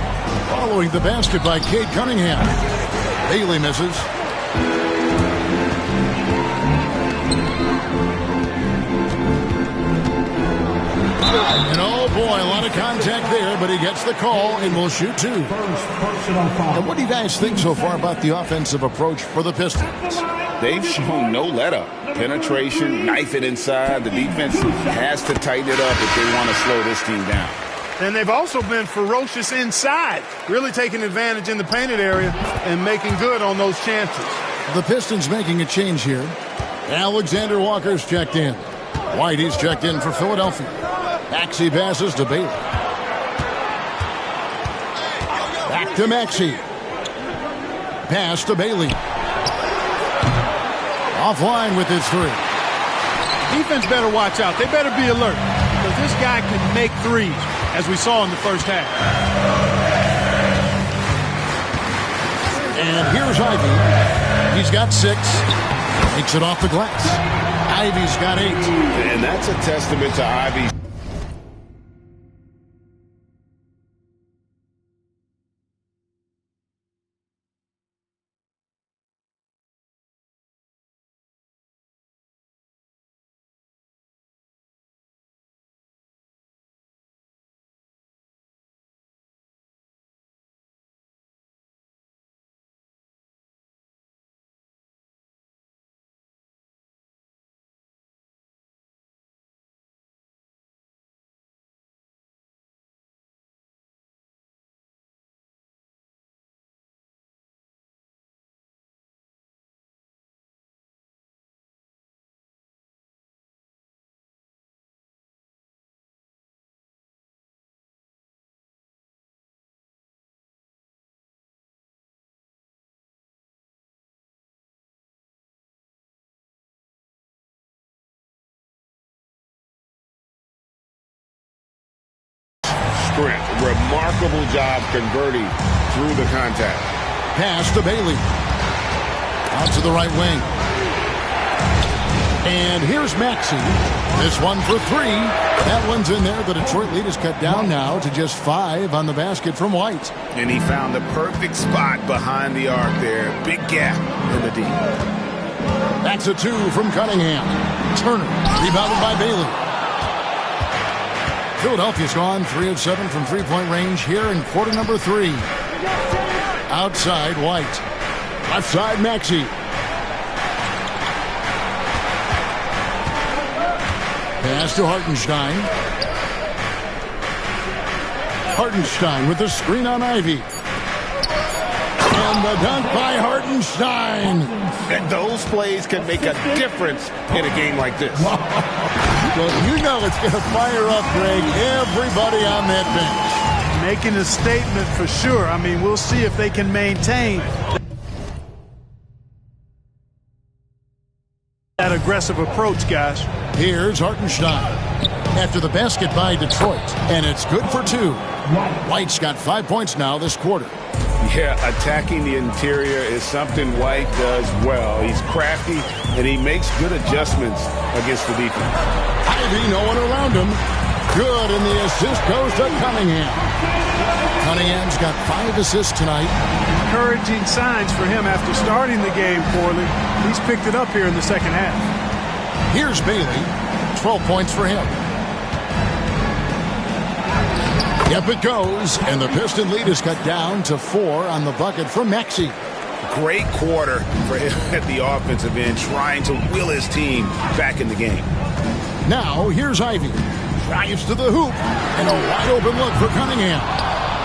Following the basket by Cade Cunningham. Bailey misses. And oh boy, a lot of contact there, but he gets the call and will shoot 2. And what do you guys think so far about the offensive approach for the Pistons? They've shown no let-up. Penetration, knife it inside. The defense has to tighten it up if they want to slow this team down. And they've also been ferocious inside, really taking advantage in the painted area and making good on those chances. The Pistons making a change here. Alexander Walker's checked in. Whitey's checked in for Philadelphia. Maxey passes to Bailey. Back to Maxey. Pass to Bailey. Offline with his 3. Defense better watch out. They better be alert because this guy can make threes, as we saw in the first half. And here's Ivy. He's got 6. Takes it off the glass. Ivy's got 8. And that's a testament to Ivy. sprint. Remarkable job converting through the contact. Pass to Bailey. Out to the right wing. And here's Maxey. This one for 3. That one's in there. The Detroit lead is cut down now to just 5 on the basket from White. And he found the perfect spot behind the arc there. Big gap in the D. That's a 2 from Cunningham. Turner, rebounded by Bailey. Philadelphia's gone 3 of 7 from three-point range here in quarter number 3. Outside, White. Left side, Maxey. Pass to Hartenstein. Hartenstein with the screen on Ivy. And the dunk by Hartenstein. And those plays can make a difference in a game like this. Well, you know it's going to fire up, Greg, everybody on that bench. Making a statement for sure. I mean, we'll see if they can maintain that aggressive approach, guys. Here's Hartenstein after the basket by Detroit, and it's good for 2. White's got 5 points now this quarter. Yeah, attacking the interior is something White does well. He's crafty, and he makes good adjustments against the defense. Ivy, no one around him. Good, and the assist goes to Cunningham. Cunningham's got 5 assists tonight. Encouraging signs for him after starting the game poorly. He's picked it up here in the second half. Here's Bailey. 12 points for him. Yep, it goes, and the Piston lead is cut down to 4 on the bucket from Maxey. Great quarter for him at the offensive end, trying to will his team back in the game. Now, here's Ivy. Drives to the hoop, and a wide-open look for Cunningham.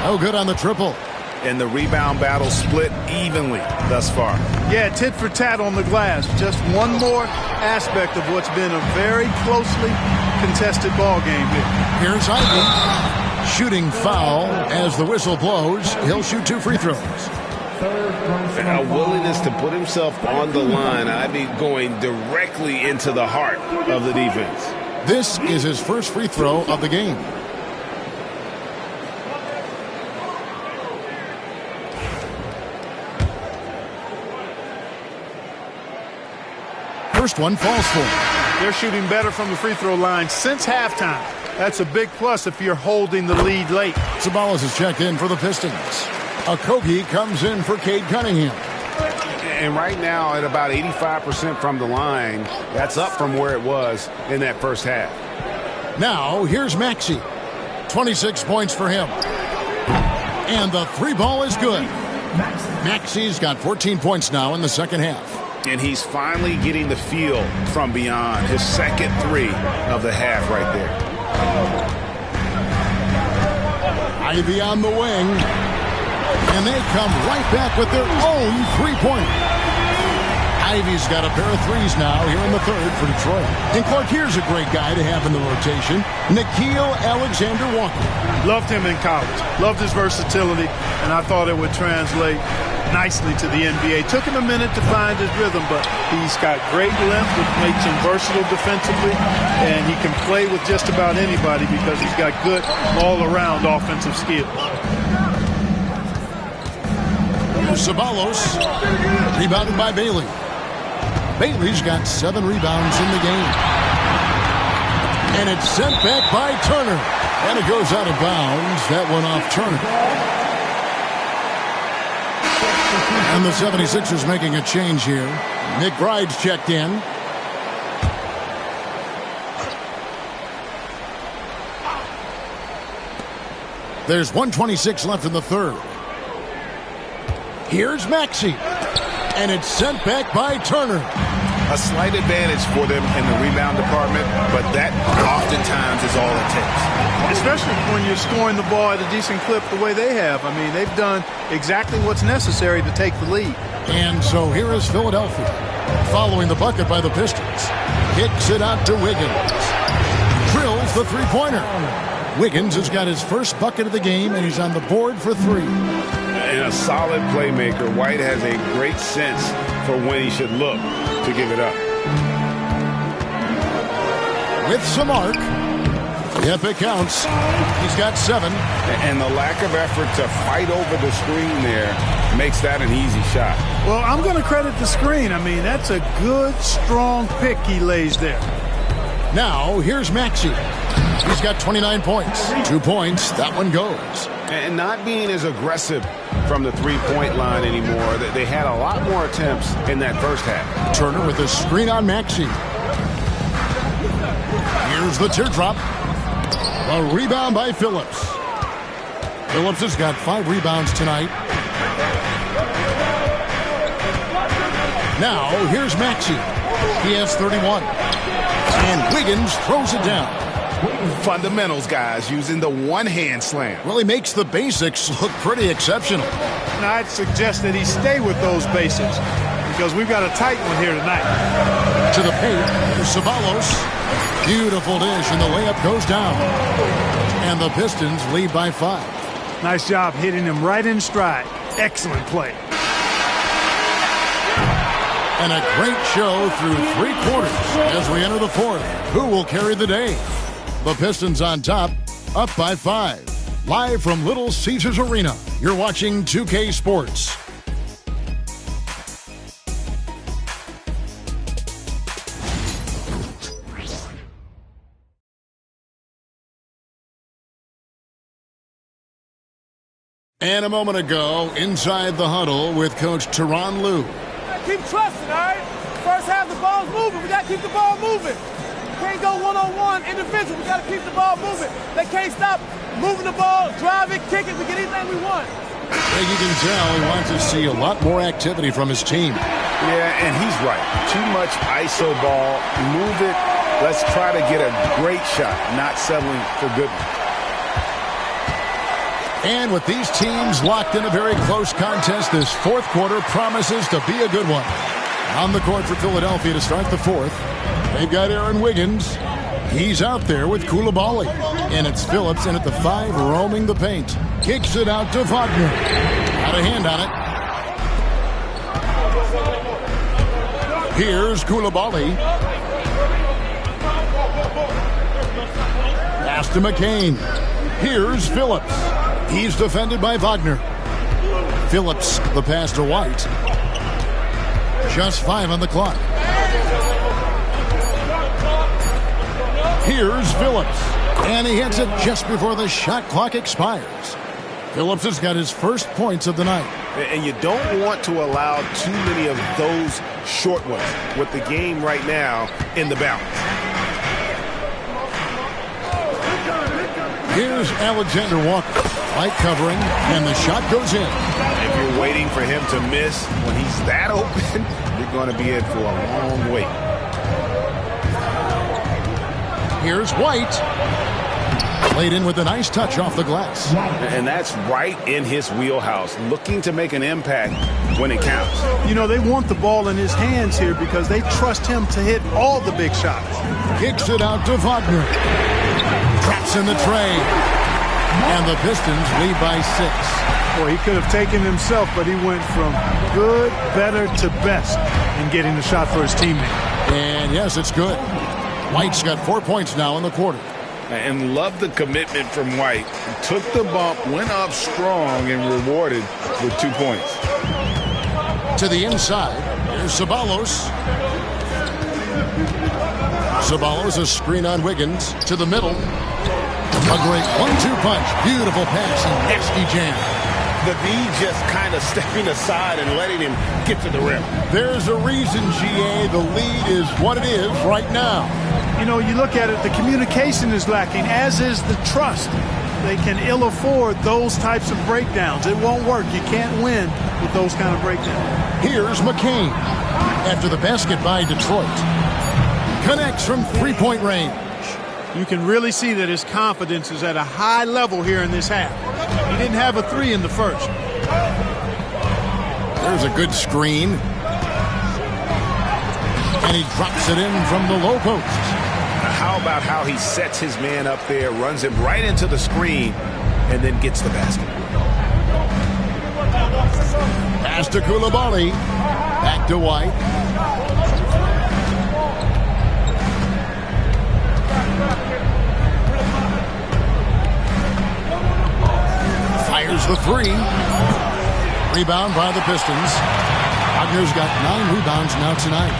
No good on the triple. And the rebound battle split evenly thus far. Yeah, tit for tat on the glass. Just one more aspect of what's been a very closely contested ball game here. Here's Ivy. Shooting foul as the whistle blows. He'll shoot 2 free throws. A willingness to put himself on the line. Ivy going directly into the heart of the defense. This is his first free throw of the game. First one falls for him. They're shooting better from the free throw line since halftime. That's a big plus if you're holding the lead late. Sabalas is checked in for the Pistons. Okogie comes in for Cade Cunningham. And right now at about 85% from the line, that's up from where it was in that first half. Now here's Maxey. 26 points for him. And the 3 ball is good. Maxey's got 14 points now in the second half. And he's finally getting the feel from beyond. His second 3 of the half right there. Ivy on the wing. And they come right back with their own 3-pointer. Ivy's got a pair of 3s now here in the third for Detroit. And Clark, here's a great guy to have in the rotation. Nickeil Alexander-Walker. Loved him in college. Loved his versatility. And I thought it would translate nicely to the NBA. Took him a minute to find his rhythm, but he's got great length, which makes him versatile defensively, and he can play with just about anybody because he's got good all-around offensive skills. Sabalos, rebounded by Bailey. Bailey's got 7 rebounds in the game. And it's sent back by Turner. And it goes out of bounds. That one off Turner. And the 76ers making a change here. McBride's checked in. There's 1:26 left in the third. Here's Maxey. And it's sent back by Turner. A slight advantage for them in the rebound department, but that oftentimes is all it takes. Especially when you're scoring the ball at a decent clip the way they have. I mean, they've done exactly what's necessary to take the lead. And so here is Philadelphia, following the bucket by the Pistons. Kicks it out to Wiggins. Drills the 3-pointer. Wiggins has got his first bucket of the game, and he's on the board for 3. And a solid playmaker. White has a great sense for when he should look to give it up. With some arc, Yep, it counts. He's got 7. And the lack of effort to fight over the screen there makes that an easy shot. Well, I'm going to credit the screen. I mean, that's a good, strong pick he lays there. Now, here's Maxey. He's got 29 points. 2 points. That one goes. And not being as aggressive from the three-point line anymore. They had a lot more attempts in that first half. Turner with a screen on Maxey. Here's the teardrop. A rebound by Phillips. Phillips has got 5 rebounds tonight. Now, here's Maxey. He has 31. And Wiggins throws it down. Fundamentals, guys, using the one-hand slam. Well, he makes the basics look pretty exceptional. Now, I'd suggest that he stay with those basics because we've got a tight one here tonight. To the paint, Ceballos. Beautiful dish, and the layup goes down. And the Pistons lead by 5. Nice job hitting him right in stride. Excellent play. And a great show through 3 quarters as we enter the 4th. Who will carry the day? The Pistons on top, up by 5. Live from Little Caesars Arena, you're watching 2K Sports. And a moment ago, inside the huddle with Coach Tyronn Lue. Keep trusting, all right? First half, the ball's moving. We got to keep the ball moving. We can't go one-on-one individual. We got to keep the ball moving. They can't stop moving the ball, drive it, kick it. We get anything we want. And you can tell he wants to see a lot more activity from his team. Yeah, and he's right. Too much ISO ball. Move it. Let's try to get a great shot, not settling for good one. And with these teams locked in a very close contest, this 4th quarter promises to be a good one. On the court for Philadelphia to start the 4th, they've got Aaron Wiggins. He's out there with Coulibaly. And it's Phillips in at the 5 roaming the paint. Kicks it out to Wagner. Got a hand on it. Here's Coulibaly. Pass to McCain. Here's Phillips. He's defended by Wagner. Phillips, the pass to White. Just 5 on the clock. Here's Phillips. And he hits it just before the shot clock expires. Phillips has got his first points of the night. And you don't want to allow too many of those short ones with the game right now in the balance. Here's Alexander Walker. Light covering, and the shot goes in. If you're waiting for him to miss when he's that open, you're going to be in for a long wait. Here's White. Played in with a nice touch off the glass. And that's right in his wheelhouse, looking to make an impact when it counts. You know, they want the ball in his hands here because they trust him to hit all the big shots. Kicks it out to Wagner. Drops in the tray. And the Pistons lead by 6. Boy, he could have taken himself, but he went from good, better to best in getting the shot for his teammate. And yes, it's good. White's got 4 points now in the quarter. And love the commitment from White. Took the bump, went up strong, and rewarded with 2 points. To the inside, here's Ceballos. Ceballos, a screen on Wiggins. To the middle. A great 1-2 punch. Beautiful pass and nasty jam. The V just kind of stepping aside and letting him get to the rim. There's a reason, GA, the lead is what it is right now. You know, you look at it, the communication is lacking, as is the trust. They can ill afford those types of breakdowns. It won't work. You can't win with those kind of breakdowns. Here's McCain. After the basket by Detroit. Connects from 3-point range. You can really see that his confidence is at a high level here in this half. He didn't have a 3 in the first. There's a good screen. And he drops it in from the low post. How about how he sets his man up there, runs him right into the screen, and then gets the basket. Pass to Coulibaly. Back to White. Here's the three. Rebound by the Pistons. Wagner's got 9 rebounds now tonight.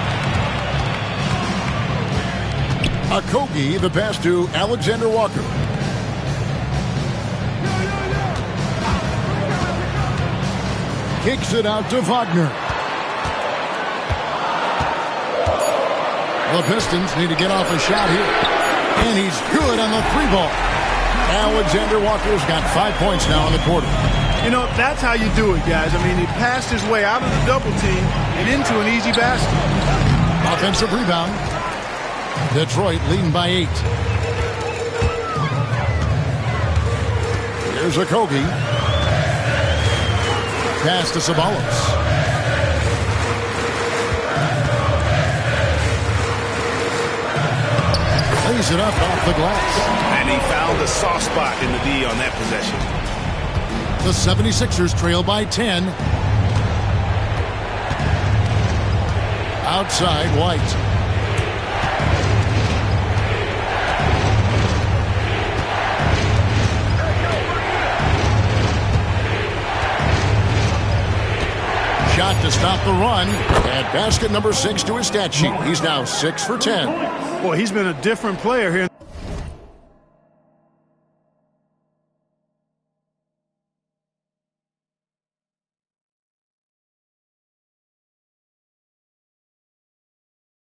Okogie, the pass to Alexander Walker. Kicks it out to Wagner. The Pistons need to get off a shot here. And he's good on the 3-ball. Alexander Walker's got 5 points now in the quarter. You know, that's how you do it, guys. I mean, he passed his way out of the double team and into an easy basket. Offensive rebound. Detroit leading by 8. Here's Okogie. Pass to Ceballos. Lays it up off the glass. And he found the soft spot in the D on that possession. The 76ers trail by 10. Outside, White. Shot to stop the run. And basket number 6 to his stat sheet. He's now 6 for 10. Boy, he's been a different player here.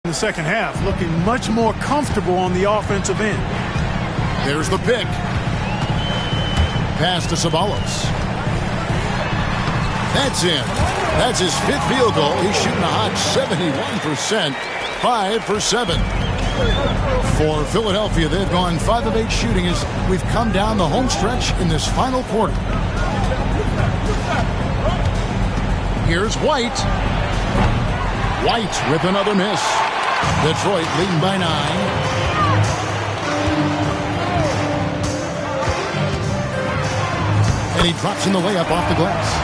In the second half, looking much more comfortable on the offensive end. There's the pick. Pass to Ceballos. That's in. That's his 5th field goal. He's shooting a hot 71%. 5 for 7. For Philadelphia, they've gone 5 of 8 shooting as we've come down the home stretch in this final quarter. Here's White. White with another miss. Detroit leading by 9. And he drops in the layup off the glass.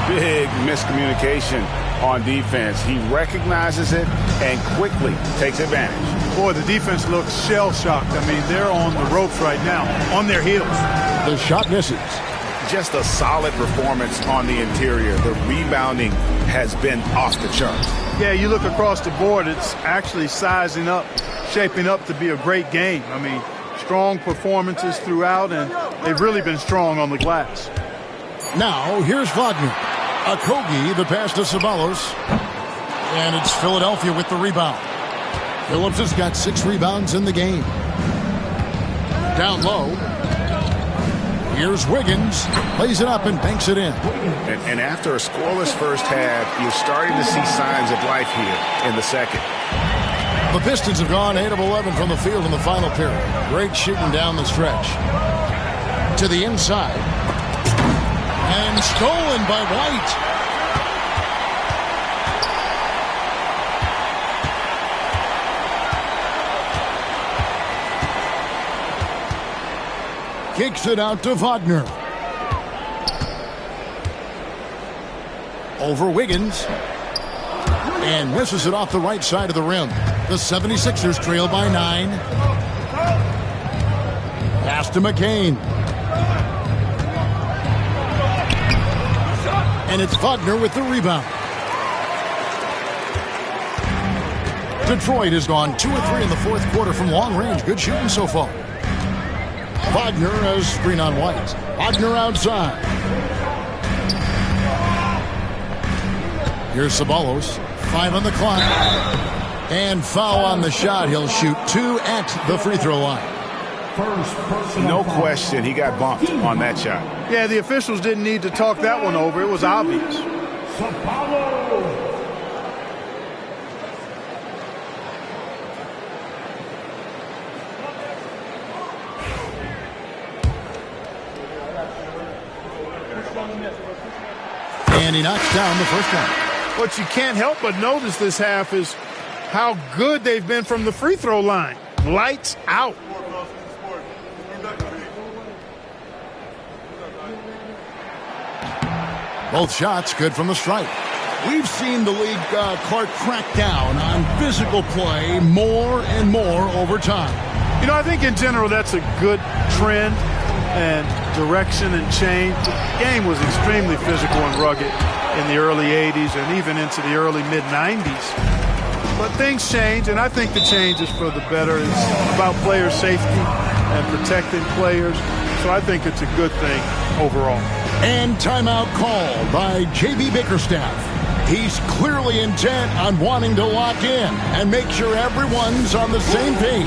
Big miscommunication on defense. He recognizes it and quickly takes advantage. Boy, the defense looks shell-shocked. I mean, they're on the ropes right now, on their heels. The shot misses. Just a solid performance on the interior. The rebounding has been off the charts. Yeah, you look across the board, it's actually sizing up, shaping up to be a great game. I mean, strong performances throughout, and they've really been strong on the glass. Now, here's Wagner. Okogie, the pass to Ceballos. And it's Philadelphia with the rebound. Phillips has got 6 rebounds in the game. Down low. Here's Wiggins. Lays it up and banks it in. And after a scoreless first half, you're starting to see signs of life here in the second. The Pistons have gone 8 of 11 from the field in the final period. Great shooting down the stretch. To the inside. And stolen by White. Kicks it out to Wagner. Over Wiggins. And misses it off the right side of the rim. The 76ers trail by 9. Pass to McCain. And it's Wagner with the rebound. Detroit has gone 2 of 3 in the 4th quarter from long range. Good shooting so far. Wagner has screen on White. Wagner outside. Here's Ceballos. 5 on the clock. And foul on the shot. He'll shoot 2 at the free throw line. No question, he got bumped on that shot. Yeah, the officials didn't need to talk that one over. It was obvious. And he knocks down the first one. What you can't help but notice this half is how good they've been from the free throw line. Lights out. Both shots good from the stripe. We've seen the league, Clark, crack down on physical play more and more over time. You know, I think in general that's a good trend. And direction and change. The game was extremely physical and rugged in the early 80s and even into the early mid-90s. But things change, and I think the change is for the better. It's about player safety and protecting players. So I think it's a good thing overall. And timeout called by J.B. Bickerstaff. He's clearly intent on wanting to lock in and make sure everyone's on the same page.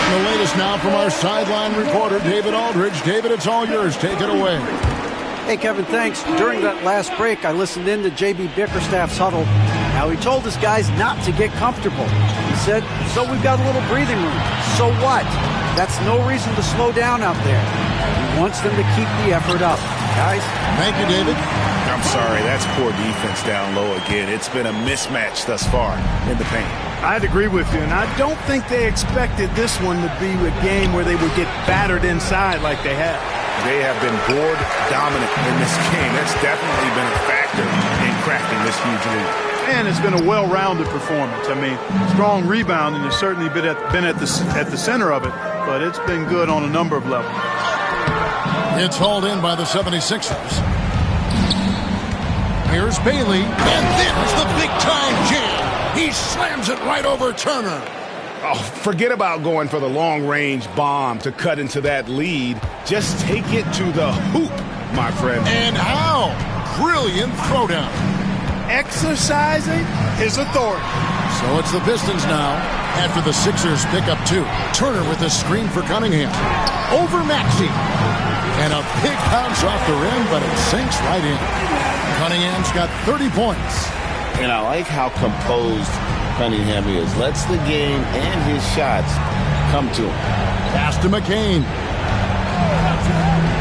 The latest now from our sideline reporter, David Aldridge. David, it's all yours. Take it away. Hey, Kevin, thanks. During that last break, I listened in to J.B. Bickerstaff's huddle. Now, he told his guys not to get comfortable. He said, so we've got a little breathing room. So what? That's no reason to slow down out there. He wants them to keep the effort up. Guys? Thank you, David. I'm sorry, that's poor defense down low again. It's been a mismatch thus far in the paint. I'd agree with you, and I don't think they expected this one to be a game where they would get battered inside like they have. They have been board dominant in this game. That's definitely been a factor in crafting this huge lead. And it's been a well-rounded performance. I mean, strong rebounding has certainly been at the center of it, but it's been good on a number of levels. It's hauled in by the 76ers. Here's Bailey, and there's the big-time jam. He slams it right over Turner. Oh, forget about going for the long-range bomb to cut into that lead. Just take it to the hoop, my friend. And how? Brilliant throwdown. Exercising his authority. So it's the Pistons now after the Sixers pick up two. Turner with a screen for Cunningham. Over Maxey. And a big bounce off the rim, but it sinks right in. Cunningham's got 30 points. And I like how composed Cunningham is. Lets the game and his shots come to him. Pass to McCain.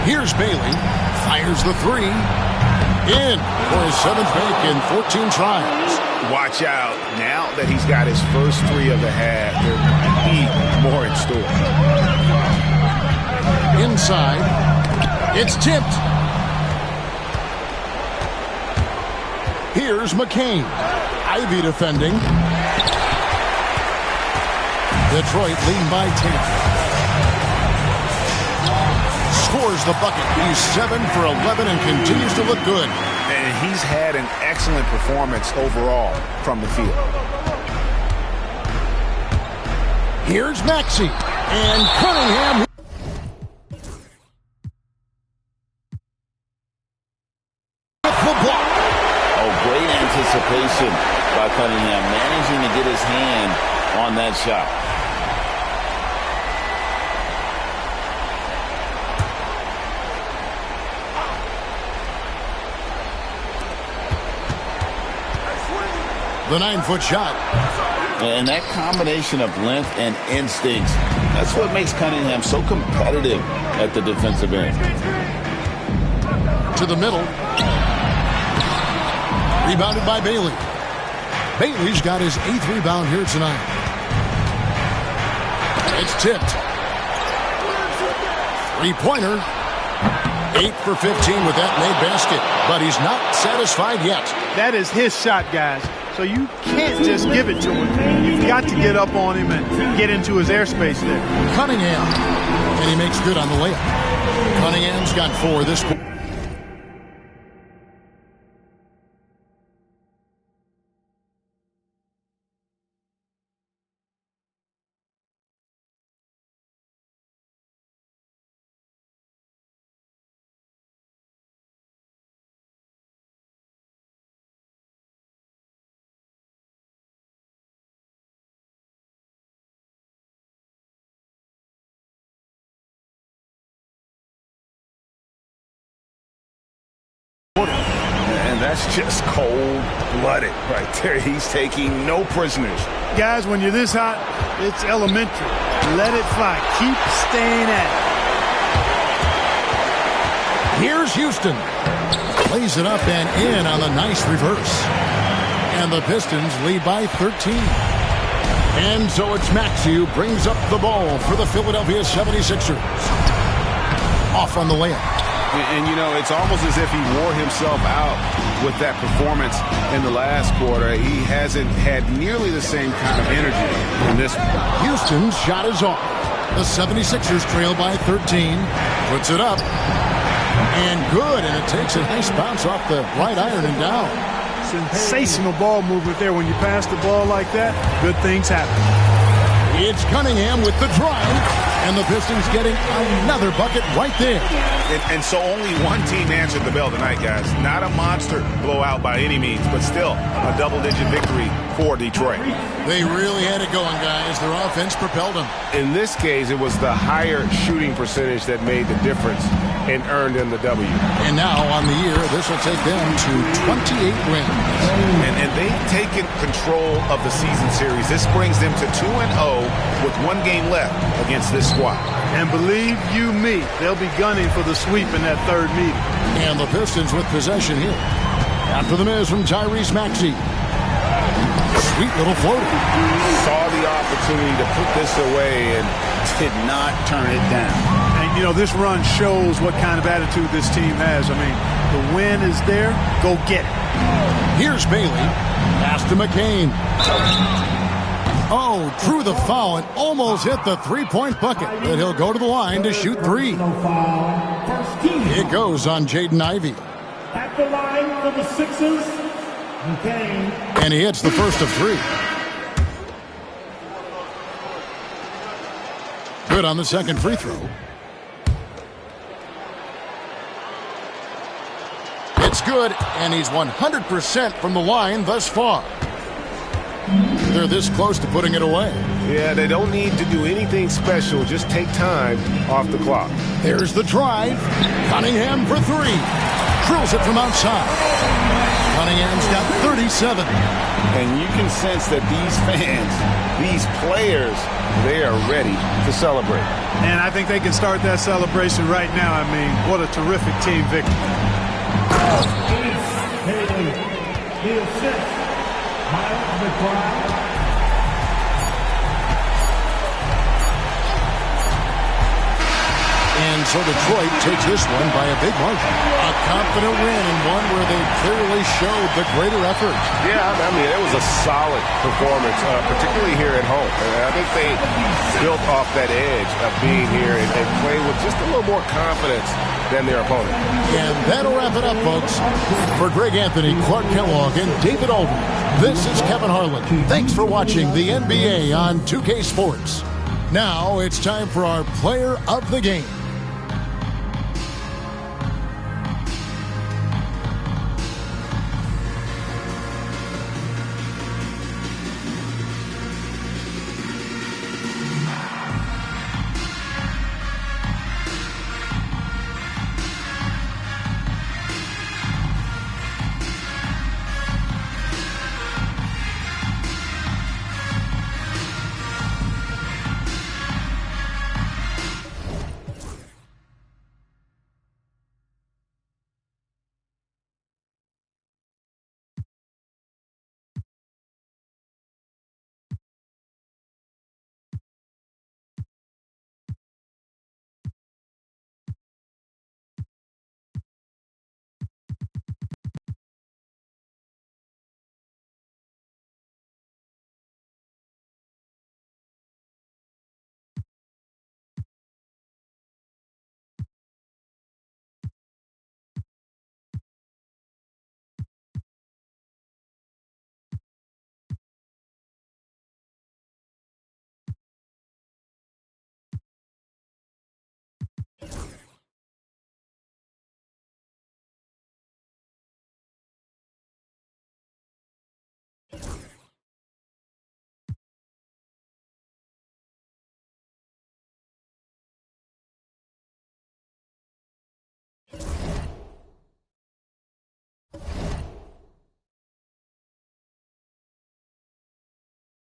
Here's Bailey. Fires the three. In for his 7th make in 14 tries. Watch out. Now that he's got his first three of the half, there might be more in store. Inside. It's tipped. Here's McCain. Ivy defending. Detroit lead by 10. Scores the bucket. He's 7 for 11 and continues to look good. And he's had an excellent performance overall from the field. Here's Maxey. And Cunningham. Great anticipation by Cunningham, managing to get his hand on that shot. The 9-foot shot. And that combination of length and instincts, that's what makes Cunningham so competitive at the defensive end. To the middle. Rebounded by Bailey. Bailey's got his 8th rebound here tonight. It's tipped. 3-pointer. 8 for 15 with that made basket. But he's not satisfied yet. That is his shot, guys. So you can't just give it to him. You've got to get up on him and get into his airspace there. Cunningham. And he makes good on the layup. Cunningham's got 4 this quarter. And that's just cold-blooded right there. He's taking no prisoners. Guys, when you're this hot, it's elementary. Let it fly. Keep staying at it. Here's Houston. Plays it up and in on the nice reverse. And the Pistons lead by 13. And so it's Maxey who brings up the ball for the Philadelphia 76ers. Off on the layup. And, you know, it's almost as if he wore himself out with that performance in the last quarter. He hasn't had nearly the same kind of energy in this one. Houston's shot is off. The 76ers trail by 13. Puts it up. And good. And it takes a nice bounce off the right iron and down. Sensational ball movement there. When you pass the ball like that, good things happen. It's Cunningham with the drive, and the Pistons getting another bucket right there. And so only one team answered the bell tonight, guys. Not a monster blowout by any means, but still a double-digit victory for Detroit. They really had it going, guys. Their offense propelled them. In this case, it was the higher shooting percentage that made the difference and earned them the W. And now on the year, this will take them to 28 wins. And they've taken control of the season series. This brings them to 2-0 with one game left against this squad. And believe you me, they'll be gunning for the sweep in that third meeting. And the Pistons with possession here. After the miss from Tyrese Maxey. Sweet little floater. Saw the opportunity to put this away and did not turn it down. And, you know, this run shows what kind of attitude this team has. I mean, the win is there. Go get it. Here's Bailey. Pass to McCain. Oh, drew the foul and almost hit the three-point bucket. But he'll go to the line to shoot three. It goes on Jaden Ivey. At the line for the Sixers, McCain. And he hits the first of three. Good on the second free throw. It's good, and he's 100% from the line thus far. They're this close to putting it away. Yeah, they don't need to do anything special. Just take time off the clock. There's the drive. Cunningham for three. Drills it from outside. Cunningham's got 37. And you can sense that these fans, these players, they are ready to celebrate. And I think they can start that celebration right now. I mean, what a terrific team victory. The assist. Miles McBride. And so Detroit takes this one by a big margin. A confident win and one where they clearly showed the greater effort. Yeah, I mean, it was a solid performance, particularly here at home. And I think they built off that edge of being here and playing with just a little more confidence than their opponent. And that'll wrap it up, folks. For Greg Anthony, Clark Kellogg, and David Aldridge, this is Kevin Harlan. Thanks for watching the NBA on 2K Sports. Now it's time for our player of the game.